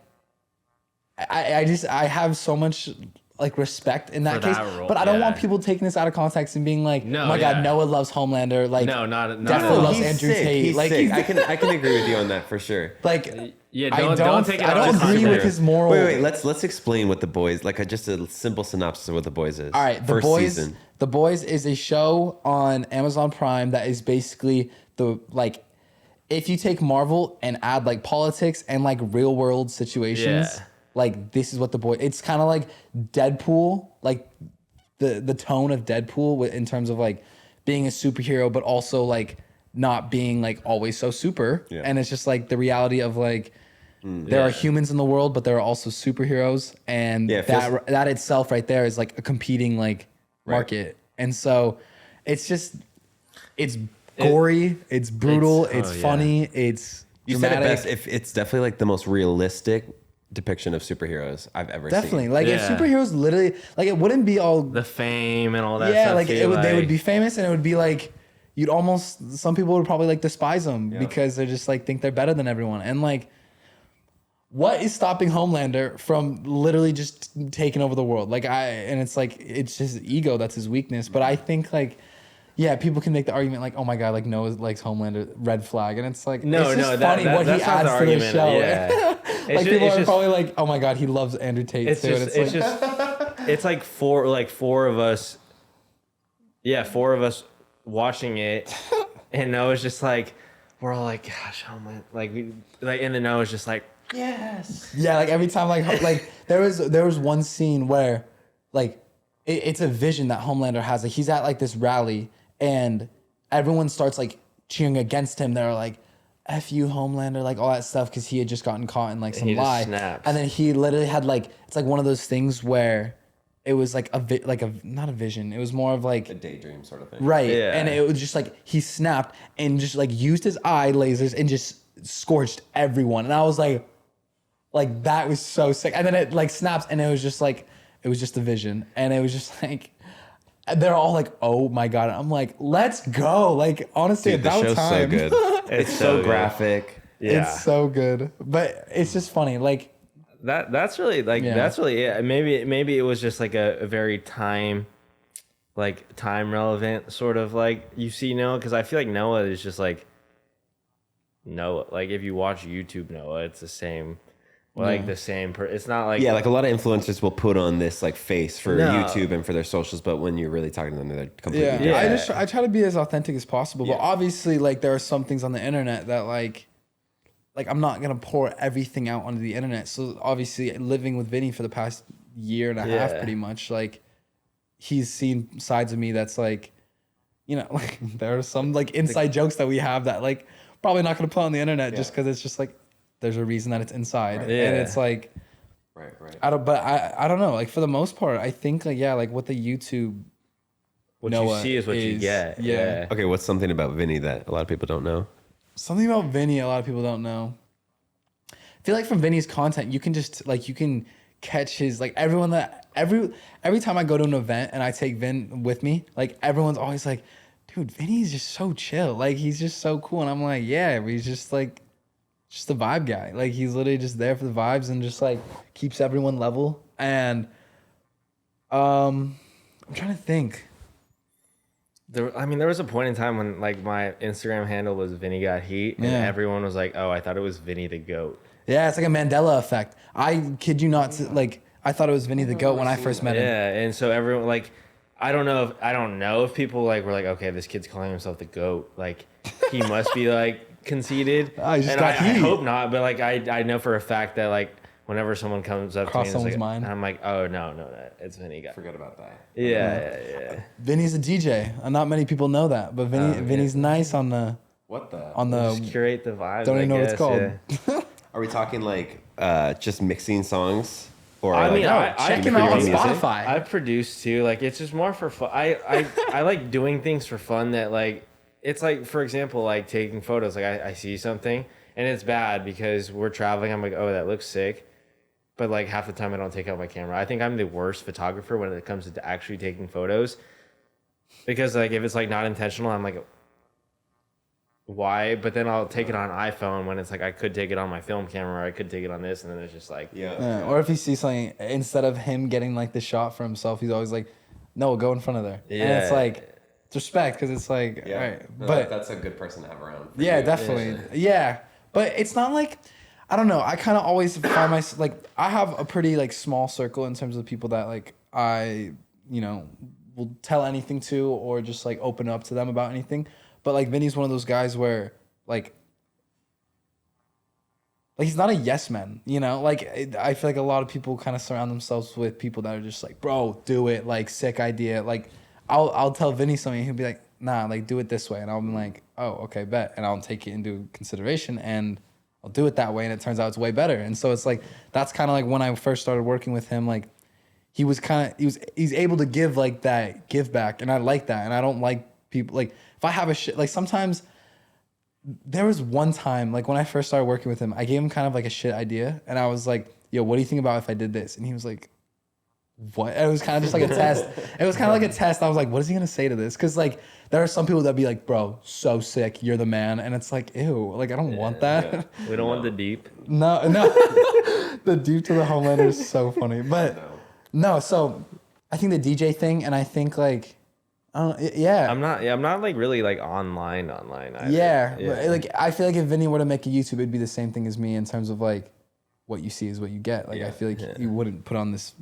I have so much like respect in that case, but I don't want people taking this out of context and being like, oh my god, Noah loves Homelander. Like definitely loves Andrew Tate. He's like sick. I can agree with you on that for sure. Like yeah, don't take it I don't agree with his moral. Wait. Let's explain what The Boys like. Just a simple synopsis of what The Boys is. All right, The Boys is a show on Amazon Prime that is basically if you take Marvel and add like politics and like real world situations, like this is what The Boys. It's kind of like Deadpool, like the tone of Deadpool in terms of like being a superhero, but also like not being like always so super. Yeah. And it's just like the reality of like there are humans in the world, but there are also superheroes, and that itself right there is like a competing like market. And so it's gory, it's brutal, it's funny, it's you dramatic. said it best. It's definitely like the most realistic depiction of superheroes I've ever seen. Definitely. Like if superheroes literally like it wouldn't be all the fame and all that stuff. Yeah, like they would be famous, and it would be like some people would probably like despise them because they just like think they're better than everyone. And like what is stopping Homelander from literally just taking over the world? It's his ego that's his weakness. But I think like, yeah, people can make the argument like, oh my god, like Noah likes Homelander, red flag, and it's like it's just funny what he adds to the show. Yeah. Like people are probably like, oh my god, he loves Andrew Tate too. It's like four of us. Yeah, four of us watching it, and Noah's just like, we're all like, gosh, Homelander, and then Noah's just like. Yes. Yeah, like every time, like there was one scene where, like, it's a vision that Homelander has. Like he's at like this rally, and everyone starts like cheering against him. They're like, "F you, Homelander," like all that stuff because he had just gotten caught in like some lie. And then he literally had like it's like one of those things where it was like not a vision. It was more of like a daydream sort of thing. Right. Yeah. And it was just like he snapped and just like used his eye lasers and just scorched everyone. And I was like that was so sick. And then it like snaps and it was just a vision. And it was just like they're all like, oh my god. And I'm like, let's go. Like honestly, dude, about the show's time. So good. It's so graphic. Yeah. It's so good. But it's just funny. Like that's really it. Maybe it was just like a very time relevant sort of like you see Noah, because I feel like Noah is just like Noah. Like if you watch YouTube Noah, it's the same. The same. It's not like like a lot of influencers will put on this like face for YouTube and for their socials, but when you're really talking to them, they're completely different. I try to be as authentic as possible, but obviously like there are some things on the internet that like I'm not gonna pour everything out onto the internet. So obviously living with Vinny for the past year and a half, pretty much, like he's seen sides of me that's like, like there are some like inside jokes that we have that like probably not gonna put on the internet just because it's just like. There's a reason that it's inside, and it's like, right. I don't know. Like for the most part, I think like what the YouTube, what Noah you see is what you get. Yeah. Okay, what's something about Vinny that a lot of people don't know? Something about Vinny a lot of people don't know. I feel like from Vinny's content, you can just you can catch his like everyone that every time I go to an event and I take Vin with me, like everyone's always like, dude, Vinny's just so chill. Like he's just so cool, and I'm like, yeah, he's just like. Just the vibe guy. Like he's literally just there for the vibes and just like keeps everyone level. And I'm trying to think. There was a point in time when like my Instagram handle was Vinny Got Heat, and everyone was like, "Oh, I thought it was Vinny the Goat." Yeah, it's like a Mandela effect. I kid you not. I thought it was Vinny the Goat when I first met him. Yeah, and so everyone like, I don't know if people like were like, okay, this kid's calling himself the GOAT. Like he must be like conceited. I just And got I heat. hope not, but like I know for a fact that like whenever someone comes up Cross to me and someone's mind. I'm like, oh no, it's Vinny guy. Forget about that. Yeah. Vinny's a DJ. Not many people know that, but Vinny's nice on the What the? Just curate the vibes. don't even know what it's guess, called. yeah. Are we talking like just mixing songs? Or I mean, like, I check do him out on music. Spotify. I produce too. Like it's just more for fun. I like doing things for fun that like it's like, for example, like taking photos. Like I see something and it's bad because we're traveling. I'm like, oh, that looks sick. But like half the time I don't take out my camera. I think I'm the worst photographer when it comes to actually taking photos. Because like if it's like not intentional, I'm like, why? But then I'll take it on iPhone when it's like I could take it on my film camera or I could take it on this, and then it's just like Yeah. Or if he sees something, instead of him getting like the shot for himself, he's always like, no, go in front of there. Yeah. And it's like, it's respect, because it's like, all right. No, but that's a good person to have around. yeah, definitely. Yeah. But it's not like, I don't know. I kind of always find myself, like, I have a pretty like small circle in terms of people that like I, will tell anything to or just like open up to them about anything. But like Vinny's one of those guys where like he's not a yes man, Like I feel like a lot of people kind of surround themselves with people that are just like, bro, do it, like sick idea. Like I'll tell Vinny something, and he'll be like, nah, like do it this way, and I'll be like, oh, okay, bet, and I'll take it into consideration and I'll do it that way, and it turns out it's way better. And so it's like that's kind of like when I first started working with him, like he's able to give like that give back, and I like that, and I don't like people like. If I have a shit, like sometimes there was one time, like when I first started working with him, I gave him kind of like a shit idea. And I was like, yo, what do you think about if I did this? And he was like, what? And it was kind of just like a test. It was kind of like a test. I was like, what is he going to say to this? Because like there are some people that be like, bro, so sick. You're the man. And it's like, ew, like I don't want that. Yeah. We don't want the deep. No. The deep to the Homelander is so funny. But no, so I think the DJ thing, and I think like, yeah. I'm not like really like online either. Yeah. Like I feel like if Vinny were to make a YouTube, it'd be the same thing as me in terms of like what you see is what you get. Like I feel like you wouldn't put on this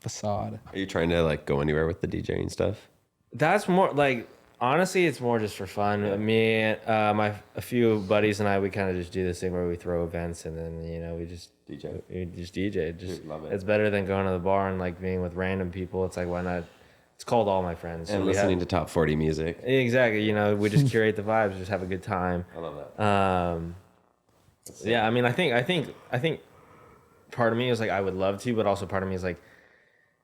facade. Are you trying to like go anywhere with the DJing stuff? That's more like, honestly, it's more just for fun. Yeah. Me, a few buddies and I, we kind of just do this thing where we throw events and then we just DJ. Love it. It's better than going to the bar and like being with random people. It's like, why not? It's called All My Friends. And listening to top 40 music. Exactly. We just curate the vibes, just have a good time. I love that. Yeah, I mean, I think part of me is like, I would love to, but also part of me is like,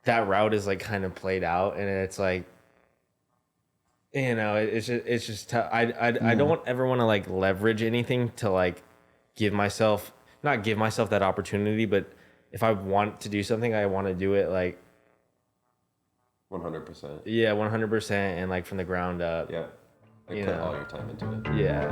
that route is like kind of played out, and it's like, it's just tough. I don't ever want to like leverage anything to like not give myself that opportunity, but if I want to do something, I want to do it like 100%. Yeah, 100%, and like from the ground up. Yeah. Like put all your time into it. Yeah.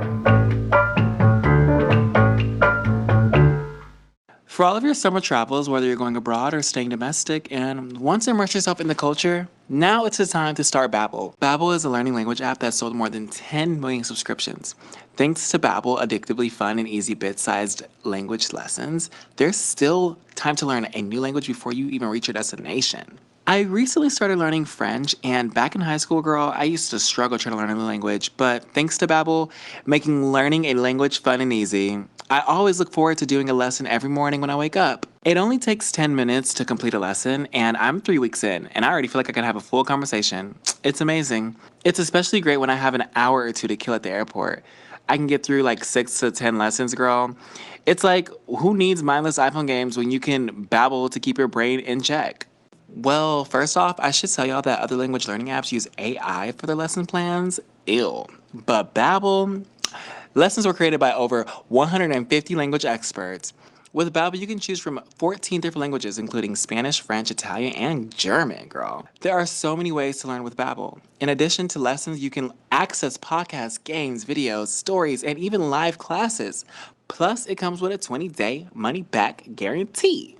For all of your summer travels, whether you're going abroad or staying domestic, and want to immerse yourself in the culture, now it's the time to start Babble. Babble is a learning language app that sold more than 10 million subscriptions. Thanks to Babble, addictively fun and easy bit-sized language lessons, there's still time to learn a new language before you even reach your destination. I recently started learning French, and back in high school, girl, I used to struggle trying to learn a new language, but thanks to Babble, making learning a language fun and easy, I always look forward to doing a lesson every morning when I wake up. It only takes 10 minutes to complete a lesson, and I'm 3 weeks in, and I already feel like I can have a full conversation. It's amazing. It's especially great when I have an hour or two to kill at the airport. I can get through like 6 to 10 lessons, girl. It's like, who needs mindless iPhone games when you can Babble to keep your brain in check? Well, first off, I should tell y'all that other language learning apps use AI for their lesson plans. Ew. But Babble, lessons were created by over 150 language experts. With Babble, you can choose from 14 different languages, including Spanish, French, Italian, and German, girl. There are so many ways to learn with Babble. In addition to lessons, you can access podcasts, games, videos, stories, and even live classes. Plus, it comes with a 20-day money-back guarantee.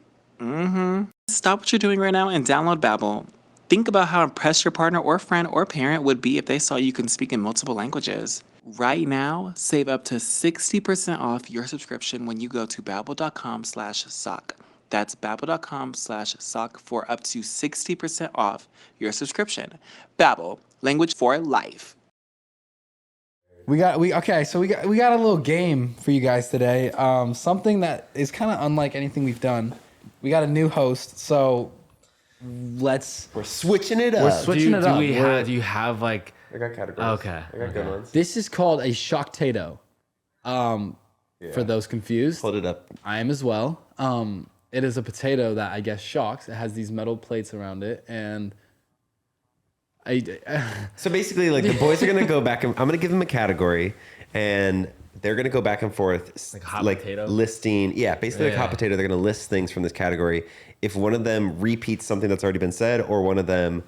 Stop what you're doing right now and download Babble. Think about how impressed your partner or friend or parent would be if they saw you can speak in multiple languages. Right now, save up to 60% off your subscription when you go to babbel.com/sock. That's babbel.com/suck for up to 60% off your subscription. Babble, language for life. We got a little game for you guys today. Something that is kind of unlike anything we've done. We got a new host, so we're switching it up. We're switching it up. Do you have like? I got categories. Okay. I got good ones. This is called a shock Tato. For those confused, Hold it up. I am as well. It is a potato that I guess shocks. It has these metal plates around it, and So basically, like the boys are gonna go back and I'm gonna give them a category, and they're gonna go back and forth, Like hot potato? listing. Yeah, basically like hot potato. They're gonna list things from this category. If one of them repeats something that's already been said, or one of them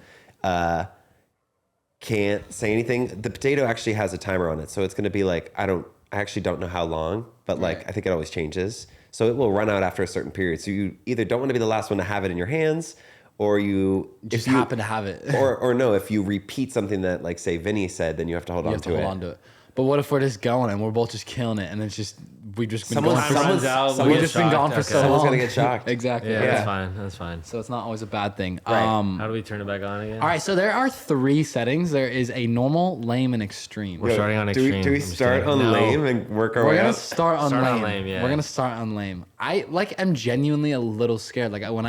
can't say anything, the potato actually has a timer on it. So it's gonna be like I actually don't know how long, but like I think it always changes. So it will run out after a certain period. So you either don't want to be the last one to have it in your hands, or you just happen to have it. or no, if you repeat something that, like, say, Vinny said, then you have to hold on to it. But what if we're just going and we're both just killing it, and it's just we've just been Someone's going runs out, we've just been gone for so long. Someone's gonna get shocked. Exactly. Yeah, Yeah. that's fine. So it's not always a bad thing. Right. How do we turn it back on again? All right. So there are 3 settings. There is a normal, lame, and extreme. We're starting on extreme. Do we start on lame and work our We're way gonna up? start on Start lame. on lame, yeah. We're gonna start on lame. I am genuinely a little scared. Like when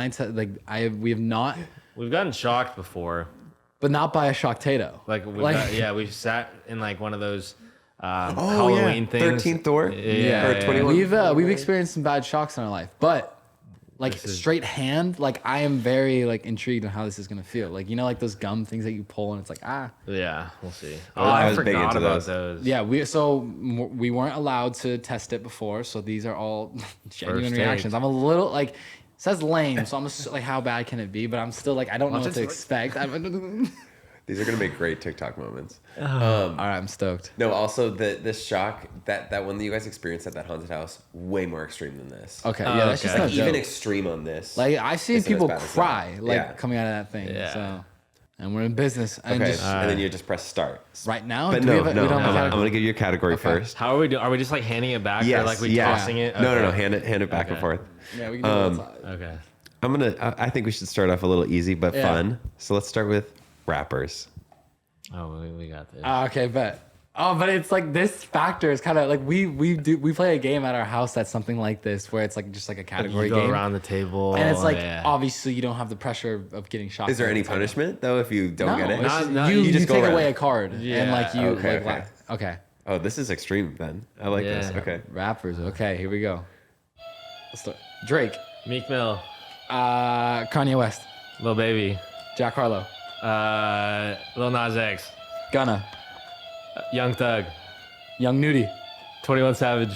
we have not, We've gotten shocked before. but not by a shock Tato. Like we've sat in like one of those Halloween things. 13th door? Yeah. Or 21. We've experienced some bad shocks in our life, but like straight hand, like I am very like intrigued on how this is gonna feel. Like like those gum things that you pull and it's like Yeah, we'll see. Oh, I I was big forgot into about those. those. yeah. We weren't allowed to test it before, so these are all genuine First reactions. take. I'm a little like it says lame, so I'm just like how bad can it be? But I'm still like I don't know what to expect. These are gonna make great TikTok moments. All right, I'm stoked. No, also this shock, that one that you guys experienced at that haunted house, way more extreme than this. Okay, yeah, that's just okay. not Like, even joke. extreme on this. Like I've seen isn't as people bad as cry that. like Yeah. coming out of that thing. Yeah. So, and we're in business. And Okay, just and then you just press start. right now, But do we no, have no, we don't have a I'm category? gonna give you a category first. How are we doing? Are we just like handing it back, Yes, or like we yeah. tossing it? No, Okay. hand it back and Okay. forth. Yeah, we can do it outside. Okay. I think we should start off a little easy but Yeah. fun. So let's start with rappers. Oh, we got this. Okay, bet. Oh, but it's like this factor is kind of like we play a game at our house that's something like this where it's like just like a category You go game, around the table, and it's like yeah. obviously you don't have the pressure of getting shot. Is there any punishment though if you don't get it? it's just- No, you you just go take around. away a card and like you Okay, like okay. okay. Oh, this is extreme then. I like this. Yeah. Okay. Rappers. Okay, here we go. Let's start. Drake, Meek Mill, Kanye West, Lil Baby, Jack Harlow, Lil Nas X, Gunna, Young Thug, Young Nudie, 21 Savage.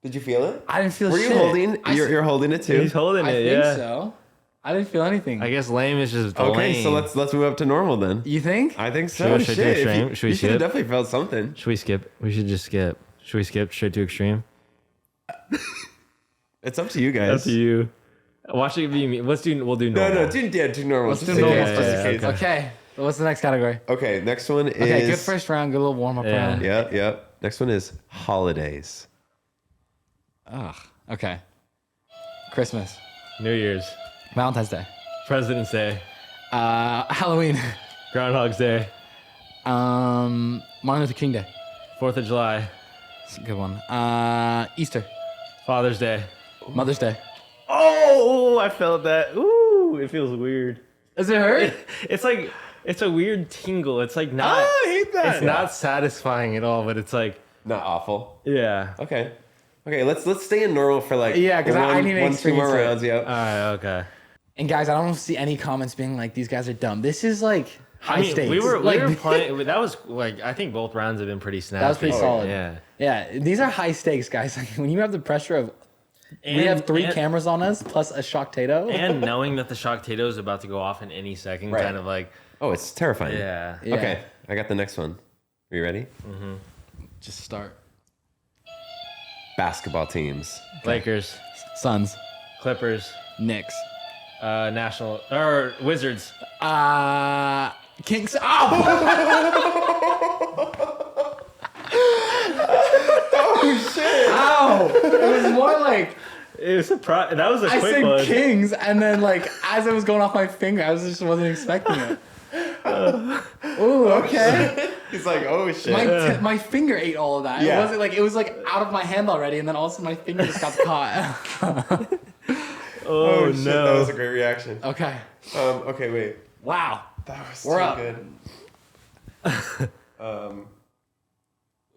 Did you feel it? I didn't feel Were shit. you holding? I You're holding it too. He's holding I it, think yeah. so. I didn't feel anything. I guess lame is just Okay, lame. so let's move up to normal then. You think? I think so. Should we do Shit, if extreme? you, Should we you should have skip? definitely felt something. Should we skip? We should just skip. Should we skip straight to extreme? It's up to you guys. Up to you. Watch it be me. We'll do No, normal. no, do normal. Let's just do in normal. case, just in Yeah, case. okay. Okay. So what's the next category? Okay, next one is. Okay, good first round. Good little warm up Yeah. round. Yep. Next one is holidays. Ugh. Okay. Christmas, New Year's, Valentine's Day, President's Day, Halloween, Groundhog's Day, Martin Luther King Day. 4th of July, That's a good one. Easter, Father's Day. Mother's Day. Oh, I felt that. Ooh, it feels weird. Does it hurt? It's like it's a weird tingle. It's like not. I hate that. It's not satisfying at all, but it's like Not awful. yeah. Okay. Okay, let's stay in normal for like Yeah, 'cause I need to one, two more experience it. rounds. Yep. All right. Okay. And guys, I don't see any comments being like, "These guys are dumb." This is like high I mean, stakes. we were like, playing. That was like I think both rounds have been pretty snappy. That was pretty solid. Yeah. Yeah, these are high stakes, guys. Like when you have the pressure of we have 3 cameras on us plus a shock Tato. and knowing that the shock Tato is about to go off in any second, Right. kind of like Oh, it's terrifying. yeah. Yeah. Okay, I got the next one. Are you ready? Just start. Basketball teams. Lakers, Suns, Clippers, Knicks, National or Wizards. Kings. Oh! Oh shit! Ow! It was more like It was that was a I quick said one. Kings, and then like as it was going off my finger, I just wasn't expecting it. Ooh, okay. He's like, oh shit. My finger ate all of that. Yeah. It was like out of my hand already, and then all of a sudden my finger just got caught. Oh, shit, no. that was a great reaction. Okay. Okay, wait. Wow. That was We're too up. good.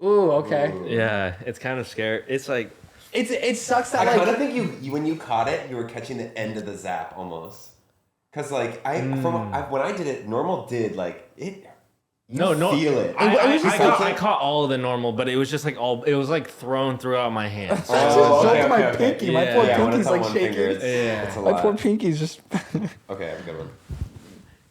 Ooh, okay. Yeah, it's kind of scary. It's like It sucks that I kind like of think you when you caught it, you were catching the end of the zap almost. Cause like when I did it, normal did like it. You feel it. I caught all of the normal, but it was just like it was like thrown throughout my hands. I just jumped my pinky. My poor when pinky's it's on like one shaking. finger, it's a lot. My poor pinky's just. Okay, I have a good one.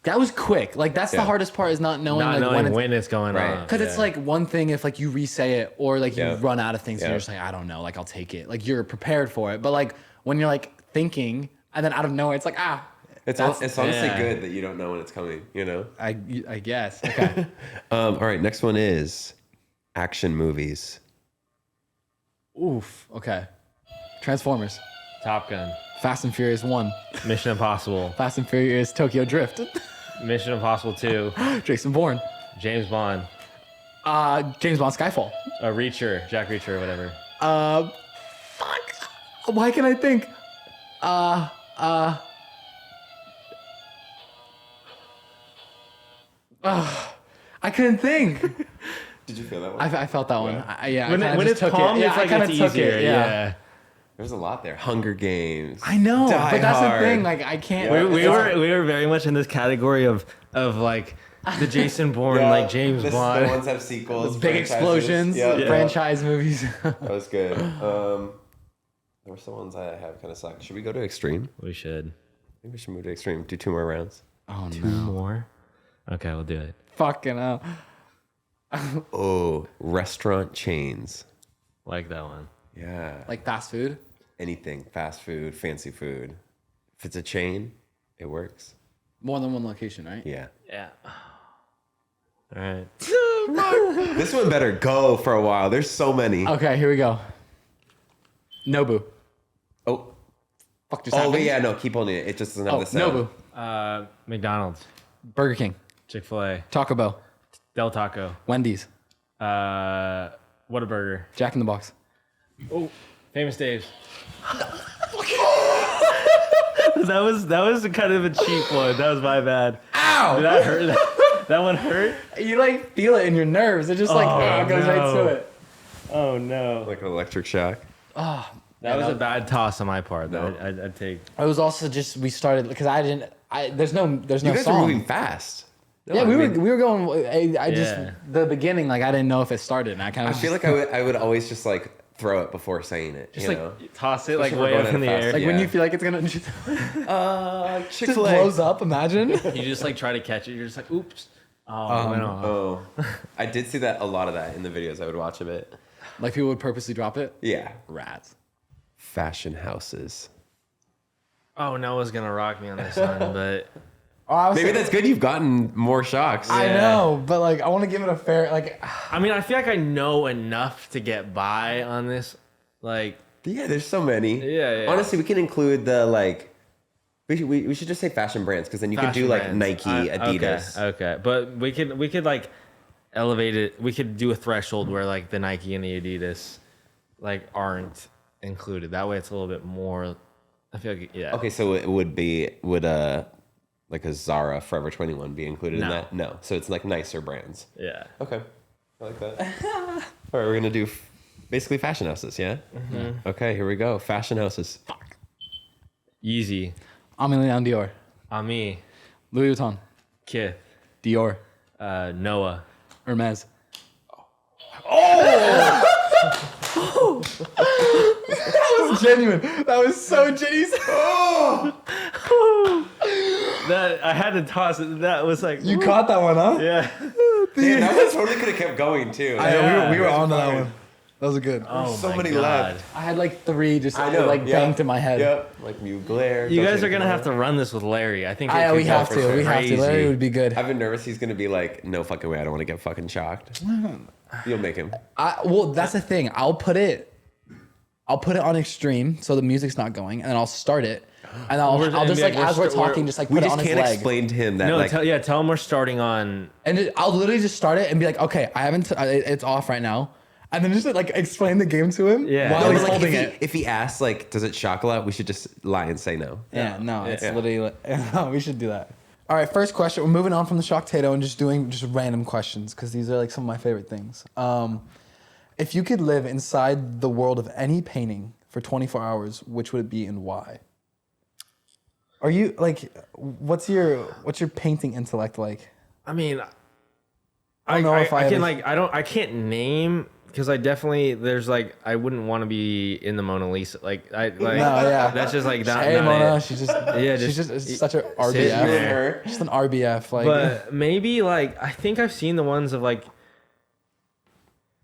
That was quick. Like that's the Yeah. hardest part is not knowing Not like knowing when it's going Right. on. Because it's like one thing if like you re-say it or like you Yeah. run out of things and Yeah. you're just like, I don't know, like I'll take it. Like you're prepared for it. But like when you're like thinking and then out of nowhere, it's like, It's honestly yeah. good that you don't know when it's coming. You know. I guess. Okay. All right, next one is action movies. Oof. Okay. Transformers. Top Gun, Fast and Furious 1. Mission Impossible, Fast and Furious Tokyo Drift. Mission Impossible 2, Jason Bourne. James Bond, James Bond Skyfall. Reacher, Jack Reacher, or whatever. Fuck. Why can I think? I couldn't think. Did you feel that one? I felt that one. Yeah. When it's calm, it's like it's easier. Yeah. There's a lot there. Hunger Games. I know, Die but that's Hard. the thing. Like I can't. Yeah. We were very much in this category of like the Jason Bourne, Yeah, like James The Bond. ones have sequels. Big franchises. explosions, Yeah. franchise movies. That was good. There were some ones I have kind of sucked. Should we go to extreme? We should. I think we should move to extreme. Do 2 more rounds. Oh Two more. Okay, we'll do it. Fucking hell. Oh, restaurant chains. Like that one. Yeah. Like fast food. Anything. Fast food, fancy food. If it's a chain, it works. More than one location, right? Yeah. Yeah. All right. This one better go for a while. There's so many. Okay, here we go. Nobu. Oh. Fuck just Oh, happened. yeah, no, keep holding it. It just doesn't have Oh, the sound. Nobu. McDonald's, Burger King. Chick-fil-A, Taco Bell. Del Taco, Wendy's. Whataburger. Jack in the Box. Oh, Famous Dave's. that was kind of a cheap one. That was my bad. Ow! Did that hurt? That one hurt? You like feel it in your nerves. It just like goes right to it. Oh no. Like an electric shock. That was a bad toss on my part. No. I'd take. It was also just we started because there's no You guys song. are moving fast. No, Yeah, I we mean, were going. I just Yeah. the beginning like I didn't know if it started and I kind I of feel like I would always just like throw it before saying it. Just you like know? toss it like Especially way if we're up going in the at a air. fast- like when yeah. you feel like it's gonna just Chick-fil-A. blows up. Imagine. You just like try to catch it. You're just like, oops. Oh, it went off. Oh, I did see that a lot of that in the videos I would watch of it. Like people would purposely drop it. Yeah. Rats. Fashion houses. Oh, Noah's gonna rock me on this one, but Oh, I was Maybe saying- that's good. You've gotten more shocks. I Yeah. know, but like I want to give it a fair like. I mean, I feel like I know enough to get by on this. Like, Yeah, there's so many. Yeah. Honestly, we can include the like. We should just say fashion brands because then you could do like fashion Nike, brands. Adidas. Okay, but we could like elevate it. We could do a threshold where like the Nike and the Adidas like aren't included. That way, it's a little bit more. I feel like Okay, so it would like a Zara, Forever 21 be included in No. that? No. So it's like nicer brands. Yeah. Okay, I like that. All right, we're gonna do basically fashion houses. Yeah. Mm-hmm. Okay, here we go. Fashion houses. Fuck. Yeezy, Amelie Dior, Ami, Louis Vuitton, Kith, Dior, Noah. Hermes. That was genuine. That was so genuine. That I had to toss it. That was like You caught that one, huh? yeah. Damn, that one totally could have kept going too. We were on to that one. Those are good. Oh so my many God. left. I had like 3 just I know, like yeah. banked in my head. Yep. Like Mugler. You guys are gonna have to run this with Larry. I think We have to. We have to. Larry would be good. I've been nervous. He's gonna be like, no fucking way. I don't want to get fucking shocked. You'll make him. Well, that's the thing. I'll put it on extreme so the music's not going, and then I'll start it, and I'll just like as we're talking, just like put We it just on his can't leg. explain to him that No, like. tell him we're starting on. And I'll literally just start it and be like, okay, I haven't. It's off right now, and then just like explain the game to him Yeah. while No, he's but, like, holding if it. if he asks like, does it shock a lot? We should just lie and say no. Yeah, no, it's Yeah. literally. We should do that. All right, first question. We're moving on from the shock Tato and just doing just random questions because these are like some of my favorite things. If you could live inside the world of any painting for 24 hours, which would it be and why? Are you like, what's your painting intellect like? I mean, I don't know if I can ever- like I can't name because I definitely there's like I wouldn't want to be in the Mona Lisa like no, yeah. that's just like not, Hey not Mona, it. she's just such an RBF. there. Just an RBF. Like, But maybe like I think I've seen the ones of like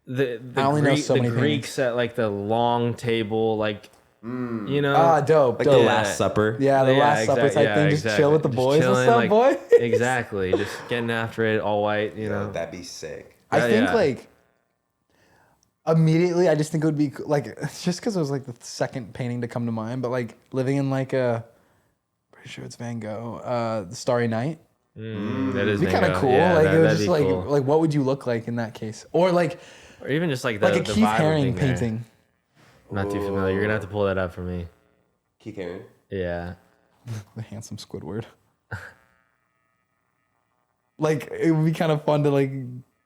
the I only know so the many Greeks at like the long table like you know dope, Like dope. the Last Supper. Yeah, the Last Supper type thing. Just chill with the boys. What's up, like, boy? exactly, just getting after it, all white, you know. That'd be sick. I think yeah. like immediately, I just think it would be like it's just because it was like the second painting to come to mind, but like living in like pretty sure it's Van Gogh, the Starry Night. That is It'd be kind of Mango. cool. Yeah, like it was that'd just be like cool. like what would you look like in that case, or like Or even just like the a the Keith vibe Haring thing there. painting. I'm not too familiar. You're gonna have to pull that up for me. Keith Haring. Yeah. The handsome Squidward. Like it would be kind of fun to like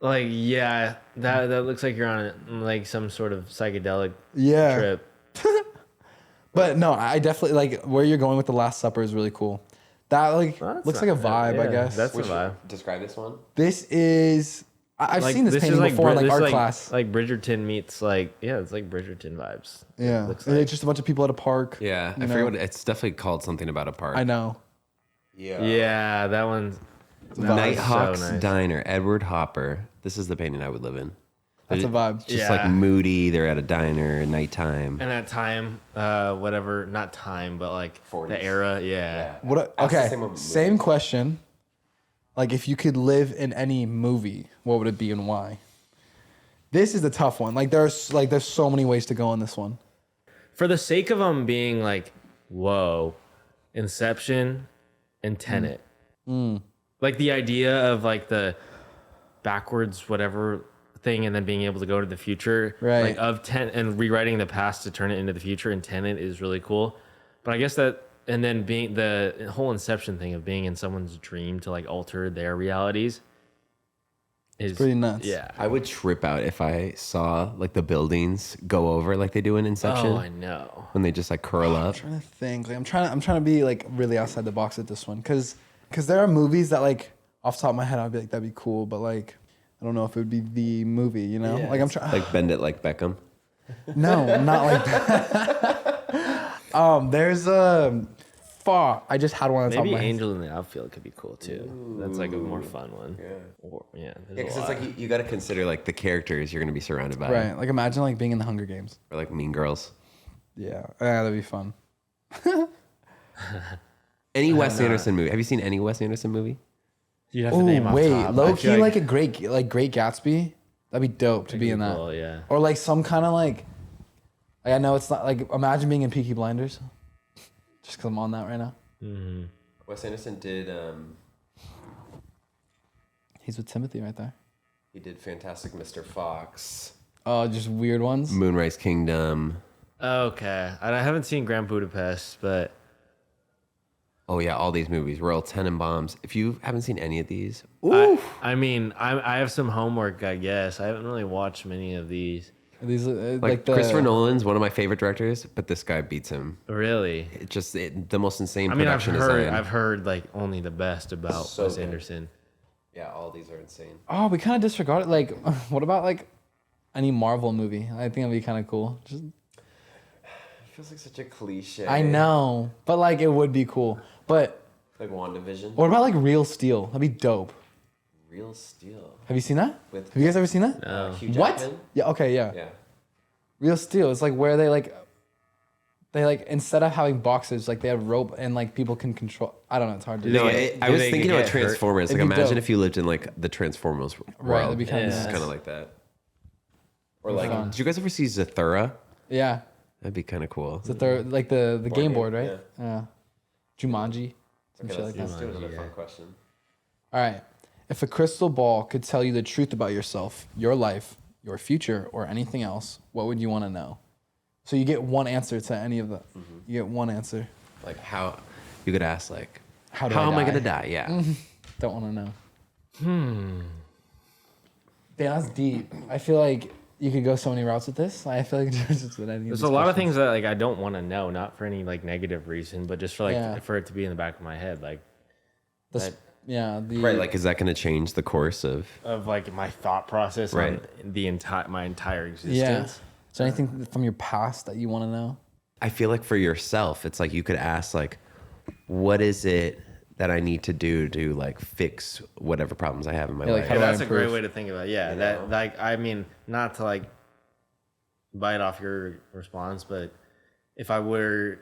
Like yeah, that looks like you're on like some sort of psychedelic yeah. trip. But no, I definitely like where you're going with the Last Supper is really cool. That like Well, that's looks not- like a vibe, I yeah, guess. that's the vibe. Describe this one. This is I've Like, seen this painting is before in like this art is class. Like Bridgerton meets like it's like Bridgerton vibes. Yeah, looks and like. it's just a bunch of people at a park. Yeah, you I know? forget what it's definitely called something about a park. I know. Yeah, that one's Nighthawk's so nice. Diner, Edward Hopper. This is the painting I would live in. That's a vibe. Just Yeah. like moody. They're at a diner at nighttime. And at time, whatever, not time, but like 40s. the era, yeah. What? Ask the Okay, same one- same question. Like, if you could live in any movie, what would it be and why? This is the tough one. Like, there's so many ways to go on this one. For the sake of them being like, whoa, Inception and Tenet. Like the idea of like the backwards whatever thing and then being able to go to the future. Right. Like of Tenet and rewriting the past to turn it into the future and Tenet is really cool. But I guess that and then being the whole Inception thing of being in someone's dream to like alter their realities is pretty nuts. Yeah. I would trip out if I saw like the buildings go over like they do in Inception Oh, I know. when they just like curl up. I'm trying to think. Like, I'm trying to be like really outside the box at this one, because there are movies that like off the top of my head I'd be like that'd be cool, but like I don't know if it would be the movie. You know, like I'm trying. Like bend it like Beckham. No, not like that. There's a. I just had one on the top Maybe of my head. Angel in the Outfield could be cool too. That's like a more fun one. Yeah. Or, yeah. Yeah, There's because a it's lot. like you got to consider like the characters you're gonna be surrounded by, Right. Like imagine like being in the Hunger Games. or like Mean Girls. Yeah. That'd be fun. Any Wes Anderson movie? Have you seen any Wes Anderson movie? You'd have to Oh name off wait, top. low I key feel like a Great Gatsby. That'd be dope to be in that. cool, yeah. Or like some kind of like I know it's not like imagine being in Peaky Blinders. Just because I'm on that right now. Wes Anderson did. He's with Timothy right there. He did Fantastic Mr. Fox, Oh, just weird ones. Moonrise Kingdom. Okay. I haven't seen Grand Budapest, but Oh yeah, all these movies. Royal Tenenbaums. If you haven't seen any of these, I mean, I have some homework, I guess. I haven't really watched many of these. These like the Christopher Nolan's one of my favorite directors, but this guy beats him. Really? The most insane I mean, production design. I've heard like only the best about So Wes good. Anderson. Yeah, all these are insane. Oh, we kind of disregarded. Like, what about like any Marvel movie? I think that'd be kind of cool. Just, It feels like such a cliche. I know, but like it would be cool. But Like WandaVision. what about like Real Steel? That'd be dope. Real Steel. Have you seen that? With Have you guys ever seen that? No. Hugh What? Jackman? Yeah. Okay. Yeah. Yeah. Real steel. It's like where they like instead of having boxes, like they have rope and like people can control. I don't know. It's hard to. No, I was they thinking get about hurt? Transformers. Like It'd be imagine dope. if you lived in like the Transformers world. Right, it'd be kinda It's nice. kind of like that. Or like, fun. did you guys ever see Zathura? Yeah. That'd be kind of cool. The third, like the game game, board, right? Yeah. Jumanji. Some Okay, shit like that. let's do another fun question. All right. If a crystal ball could tell you the truth about yourself, your life, your future, or anything else, what would you want to know? So you get one answer to any of the. You get one answer. Like how you could ask like, How do how I am I die? gonna die? Yeah. Don't want to know. Damn, that's deep. I feel like you could go so many routes with this. I feel like There's a lot of things that like I don't want to know, not for any like negative reason, but just for like Yeah. for it to be in the back of my head, like Right. Like, is that gonna change the course of? of like my thought process Right. on the my entire existence. Yeah. Is there anything from your past that you want to know? I feel like for yourself, it's like you could ask like, what is it that I need to do to like fix whatever problems I have in my Yeah, like, life? how Yeah, do I that's a great improve? way to think about it. Yeah, that like I mean, not to like bite off your response, but if I were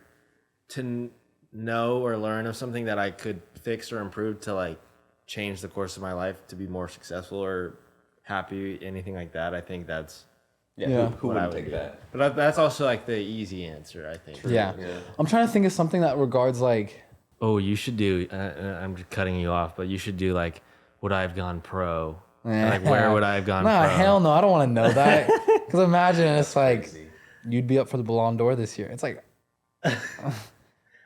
to know or learn of something that I could fix or improve to like change the course of my life to be more successful or happy, anything like that, I think that's Yeah. Who what I wouldn't would take do. that? But that's also like the easy answer, I think. Yeah. I'm trying to think of something that regards like. Oh, you should do. I'm just cutting you off, but you should do like, would I have gone pro? And, like, where would I have gone Nah, pro? hell no. I don't want to know that. Because imagine it's like you'd be up for the Ballon d'Or this year. It's like.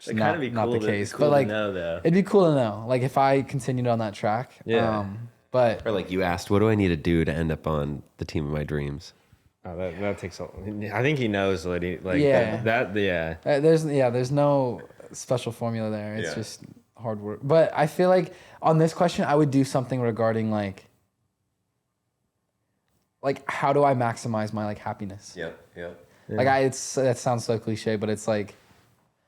It'd not, kind of be not cool the to, case, cool but to like know, though. it'd be cool to know. Like if I continued on that track. Yeah. But Or like you asked, what do I need to do to end up on the team of my dreams? Oh, that takes a. I think he knows what he like. Yeah. Yeah. there's no special formula there. It's Yeah. just hard work. But I feel like on this question, I would do something regarding like how do I maximize my like happiness? Yeah. Like that sounds so cliche, but it's like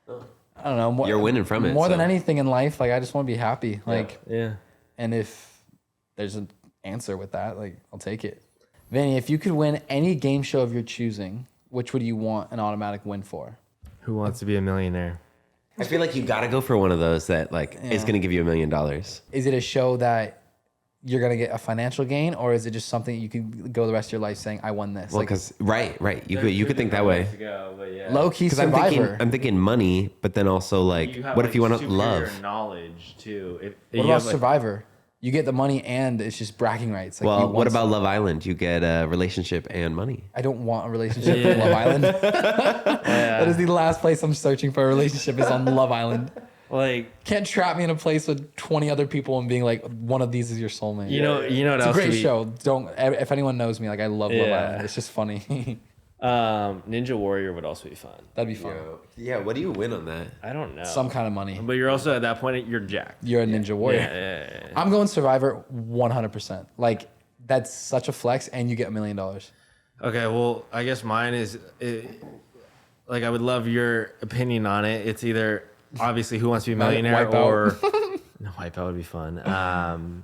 I don't know. More, You're winning from it, more than so. anything in life. Like I just want to be happy. Like Yeah. and if there's an answer with that, like I'll take it. Vinny, if you could win any game show of your choosing, which would you want an automatic win for? Who wants to be a millionaire? I feel like you got to go for one of those that like is going to give you $1 million. Is it a show that you're gonna get a financial gain, or is it just something you can go the rest of your life saying, "I won this"? Well, Like because right, you could think that way. low key Because Survivor. I'm thinking money, but then also like, what if you want to love? knowledge too? What about Survivor? You get the money and it's just bragging rights. Like you Well, won what about something. Love Island? You get a relationship and money. I don't want a relationship in Love Island. That is the last place I'm searching for a relationship is on Love Island. Like Can't trap me in a place with 20 other people and being like, one of these is your soulmate. you know what It's a else? great would be- show. Don't if anyone knows me, like I love Love Yeah. Island. It's just funny. Ninja Warrior would also be fun. That'd be fun. Yeah, what do you win on that? I don't know. Some kind of money. But you're also at that point you're jacked. You're a ninja warrior. Yeah. I'm going Survivor 100%. Like that's such a flex, and you get $1 million. Okay, well, I guess mine is like I would love your opinion on it. It's either obviously Who Wants to Be a Millionaire Wipeout. or no, Wipeout would be fun.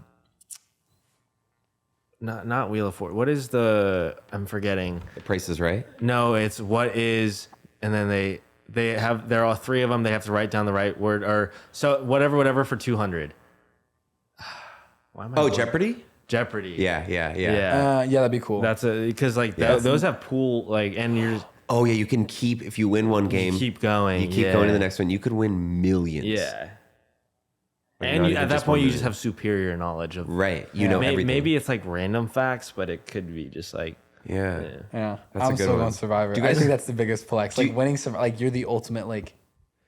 Not Wheel of Fortune. What is the? I'm forgetting. The Price is Right. No, it's what is, and then there are 3 of them. They have to write down the right word or so whatever for 200. Why am I? Oh, blanking? Jeopardy. Jeopardy. Yeah. Yeah, that'd be cool. That's because like those have pool like and you're Oh yeah, you can keep if you win one game, keep going. you keep going to the next one. You could win millions. Yeah. Like, And not you, even at that just point, one you just million. have superior knowledge of Right. You know everything. Maybe it's like random facts, but it could be just like Yeah. Yeah, That's a I'm good still one. going Survivor. Do you I guys- think that's the biggest flex. Do Like you- winning, like you're the ultimate. Like,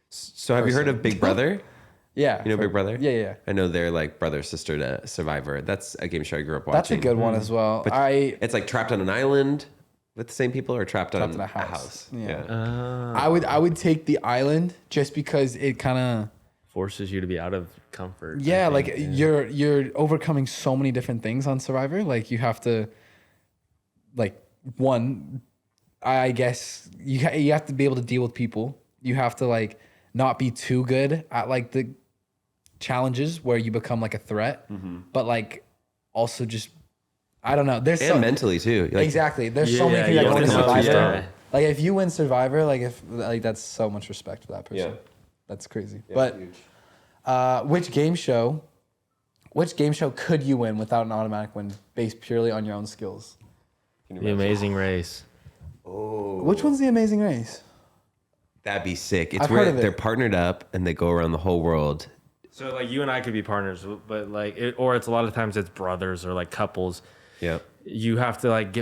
So have you heard of Big Brother? yeah, You know Big Brother? Yeah. I know they're like brother sister to Survivor. That's a game show I grew up watching. That's a good one as well. But it's like trapped on an island with the same people or trapped on in a a house. Yeah. I would take the island just because it kind of forces you to be out of comfort. yeah, I like think. you're overcoming so many different things on Survivor. Like you have to, like one, I guess you have to be able to deal with people. You have to like not be too good at like the challenges where you become like a threat, but like also just I don't know. There's And so, mentally too. Like, exactly. There's so many things you that go have into to come up to Survivor. yeah. Like if you win Survivor, that's so much respect for that person. Yeah. That's crazy. Yeah, But huge. which game show could you win without an automatic win based purely on your own skills? The Amazing Race. Oh, Which one's The Amazing Race? that'd be sick. It's I've where heard of it. they're partnered up and they go around the whole world. So like you and I could be partners, but like, or it's a lot of times it's brothers or like couples. Yeah. You have to like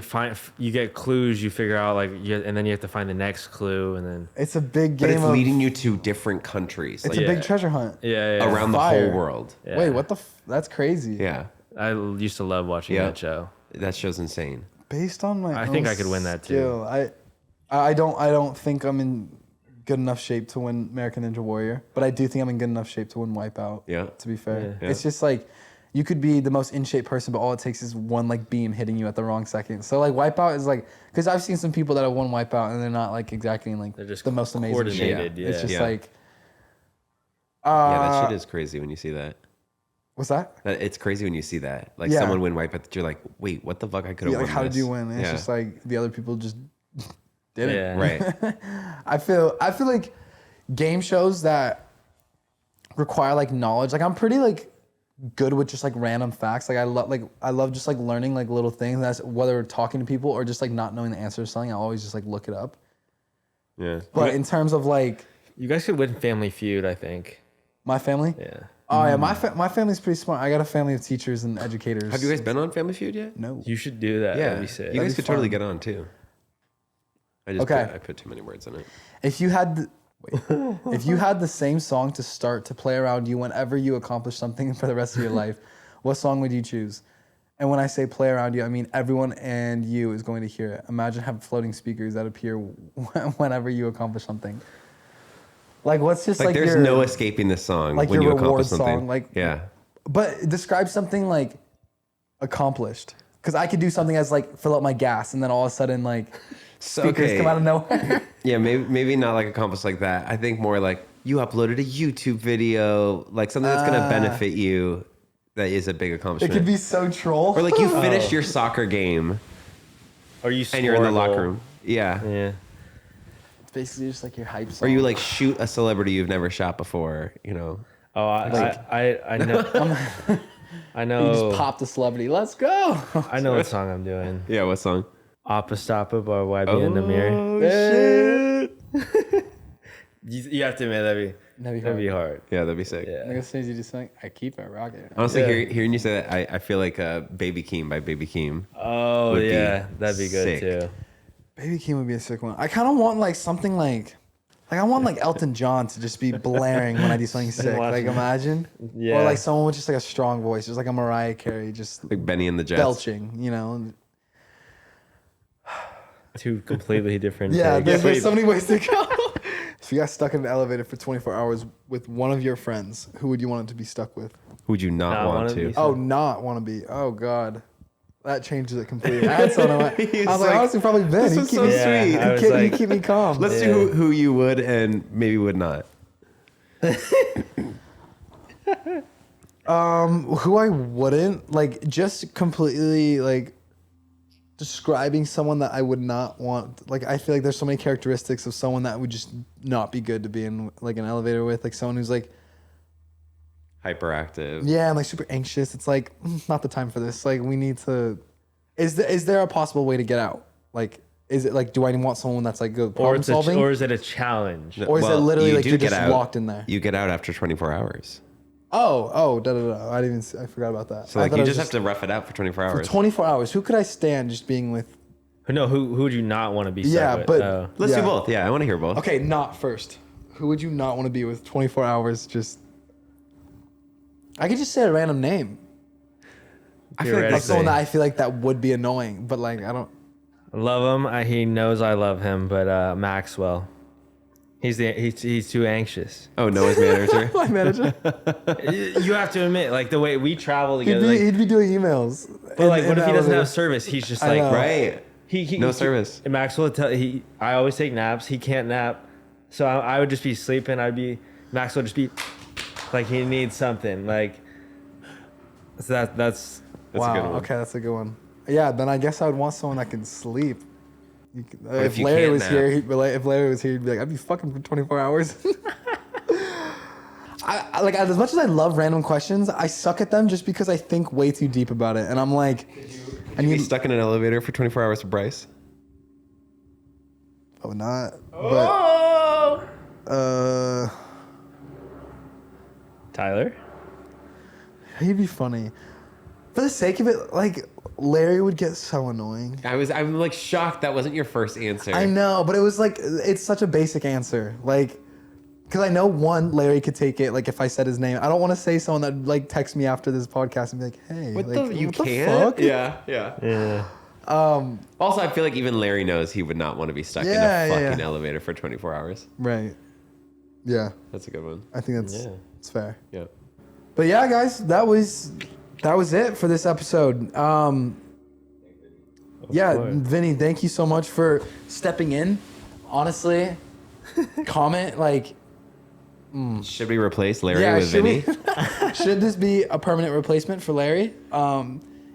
you get clues, you figure out and then you have to find the next clue, and then It's a big But game it's of... leading you to different countries. It's Like, a big treasure hunt. yeah. around the Fire. whole world. Yeah. Wait, what the... That's crazy. Yeah. I used to love watching Yeah. that show. That show's insane. Based on my I own think I could win that, too. skill. I don't think I'm in good enough shape to win American Ninja Warrior, but I do think I'm in good enough shape to win Wipeout. Yeah. To be fair, Yeah. it's just like you could be the most in shape person, but all it takes is one like beam hitting you at the wrong second. So like Wipeout is like, because I've seen some people that have won Wipeout and they're not like exactly in like They're just the most amazing shape. coordinated, yeah. It's just Yeah. like. Yeah, that shit is crazy when you see that. What's that? It's crazy when you see that. Like Yeah. someone win Wipeout that you're like, wait, what the fuck? I could have Yeah, won like how did this. you win? And It's Yeah. just like the other people just did it. Yeah. Right. I feel like game shows that require like knowledge. Like I'm pretty like good with just like random facts. Like I love just like learning like little things. That's whether talking to people or just like not knowing the answer to something. I'll always just like look it up. Yeah. But in terms of like You guys could win Family Feud, I think. my family, Yeah. oh yeah, my family's pretty smart. I got a family of teachers and educators. Have you guys been on Family Feud yet? No. You should do that. Yeah. That'd be sick. You guys be could totally fun. get on too. I just Okay. I put too many words in it. If you had if you had the same song to start to play around you whenever you accomplish something for the rest of your life, what song would you choose? And when I say play around you, I mean everyone and you is going to hear it. Imagine having floating speakers that appear whenever you accomplish something. Like what's just like there's your, no escaping this song like when your you accomplish reward something. song, like yeah. But describe something like accomplished. Because I could do something as like fill up my gas and then all of a sudden like speakers come out of nowhere. Yeah, maybe not like accomplished like that. I think more like you uploaded a YouTube video, like something that's gonna benefit you. That is a big It accomplishment. could be so troll. Or like you finished your soccer game Or you and you're in the score a locker goal. room. Yeah. Yeah. It's basically just like your hype song. Or you like shoot a celebrity you've never shot before, you know. Oh, I know. I know. You just popped a celebrity. Let's go. I know what song I'm doing. Yeah, what song? Appa Stoppa by YB in the mirror. Oh shit. You have to admit that'd be hard. Yeah, that'd be sick. Yeah. Like as soon as you do something, I keep it rocking. Honestly, Yeah. hearing you say that, I feel like Baby Keem by Baby Keem. Oh Would be yeah, that'd be good sick. too. Baby Keem would be a sick one. I kind of want like something like I want like Elton John to just be blaring when I do something sick. Like imagine, Yeah. or like someone with just like a strong voice, just like a Mariah Carey, just Like Benny and the Jets. belching. You know. Two completely different. Yeah, things. there's so many ways to go. If you got stuck in an elevator for 24 hours with one of your friends, who would you want it to be stuck with? Who would you not Not want wanna to? be- Oh, not want to be. Oh God, that changes it completely. I had someone. I He's was like, like, honestly, probably Ben. this He was keep so me, Yeah, sweet. I was he like, keep me calm. Let's Yeah. do who you would and maybe would not. Who I wouldn't like, just completely like describing someone that I would not want. Like, I feel like there's so many characteristics of someone that would just not be good to be in like an elevator with. Like someone who's like, Hyperactive. yeah, I'm like super anxious. It's like not the time for this. Like we need to. Is there a possible way to get out? Like, is it like, do I want someone that's like good at problem solving? or is it a challenge? Or is it literally you like do you're get just out. locked in there? You get out after 24 hours. I didn't even. I forgot about that. So I like thought you it was just have to rough it out for 24 for hours. 24 hours. Who could I stand just being with? No, who would you not want to be? Yeah, stuck with? but- Oh. Let's Yeah. do both. Yeah, I want to hear both. Okay, not first. Who would you not want to be with 24 hours? Just. I could just say a random name. I feel like Like that's someone that I feel like that would be annoying, but like I don't. Love him. He knows I love him, but Maxwell, he's too anxious. Oh, Noah's manager. My manager. You have to admit, like the way we travel he'd, together. be, Like, he'd be doing emails. but like, in what if the he doesn't elevator. have service? He's just I like know. Right. No service. Maxwell I always take naps. He can't nap, so I would just be sleeping. Maxwell would just be like he needs something. Like so that's That's wow. a good one. Okay, that's a good one. Yeah, then I guess I would want someone that can sleep. If you Larry can't was nap? here, if Larry was here, he'd be like, I'd be fucking for 24 hours. I like as much as I love random questions, I suck at them just because I think way too deep about it, and I'm like, Could you be stuck in an elevator for 24 hours with Bryce? Probably not. But Tyler? he'd be funny. For the sake of it, like Larry would get so annoying. I'm like shocked that wasn't your first answer. I know, but it was like it's such a basic answer. Like, because I know Larry could take it. Like if I said his name, I don't want to say someone that like text me after this podcast and be like, "Hey, What like, the you what the can't? fuck?" Yeah. Also, I feel like even Larry knows he would not want to be stuck in a fucking elevator for 24 hours. Right. Yeah, That's a good one. I think that's fair. Yeah. But yeah, guys, that was it for this episode. Vinny, thank you so much for stepping in. Honestly, comment like. Should we replace Larry with Vinny? Should this be a permanent replacement for Larry?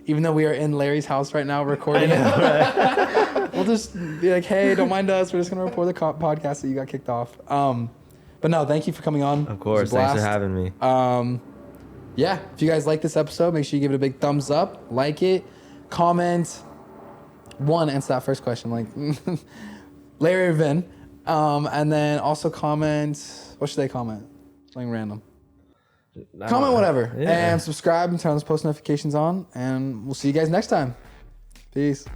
Even though we are in Larry's house right now recording it. We'll just be like, hey, don't mind us. We're just going to report the podcast that you got kicked off. But no, thank you for coming on. Of course. Thanks for having me. Yeah, if you guys like this episode, make sure you give it a big thumbs up, like it, comment. Answer that first question, like Larry or Vin. And then also comment. What should they comment? Something random. Comment whatever. Yeah. And subscribe and turn those post notifications on. And we'll see you guys next time. Peace.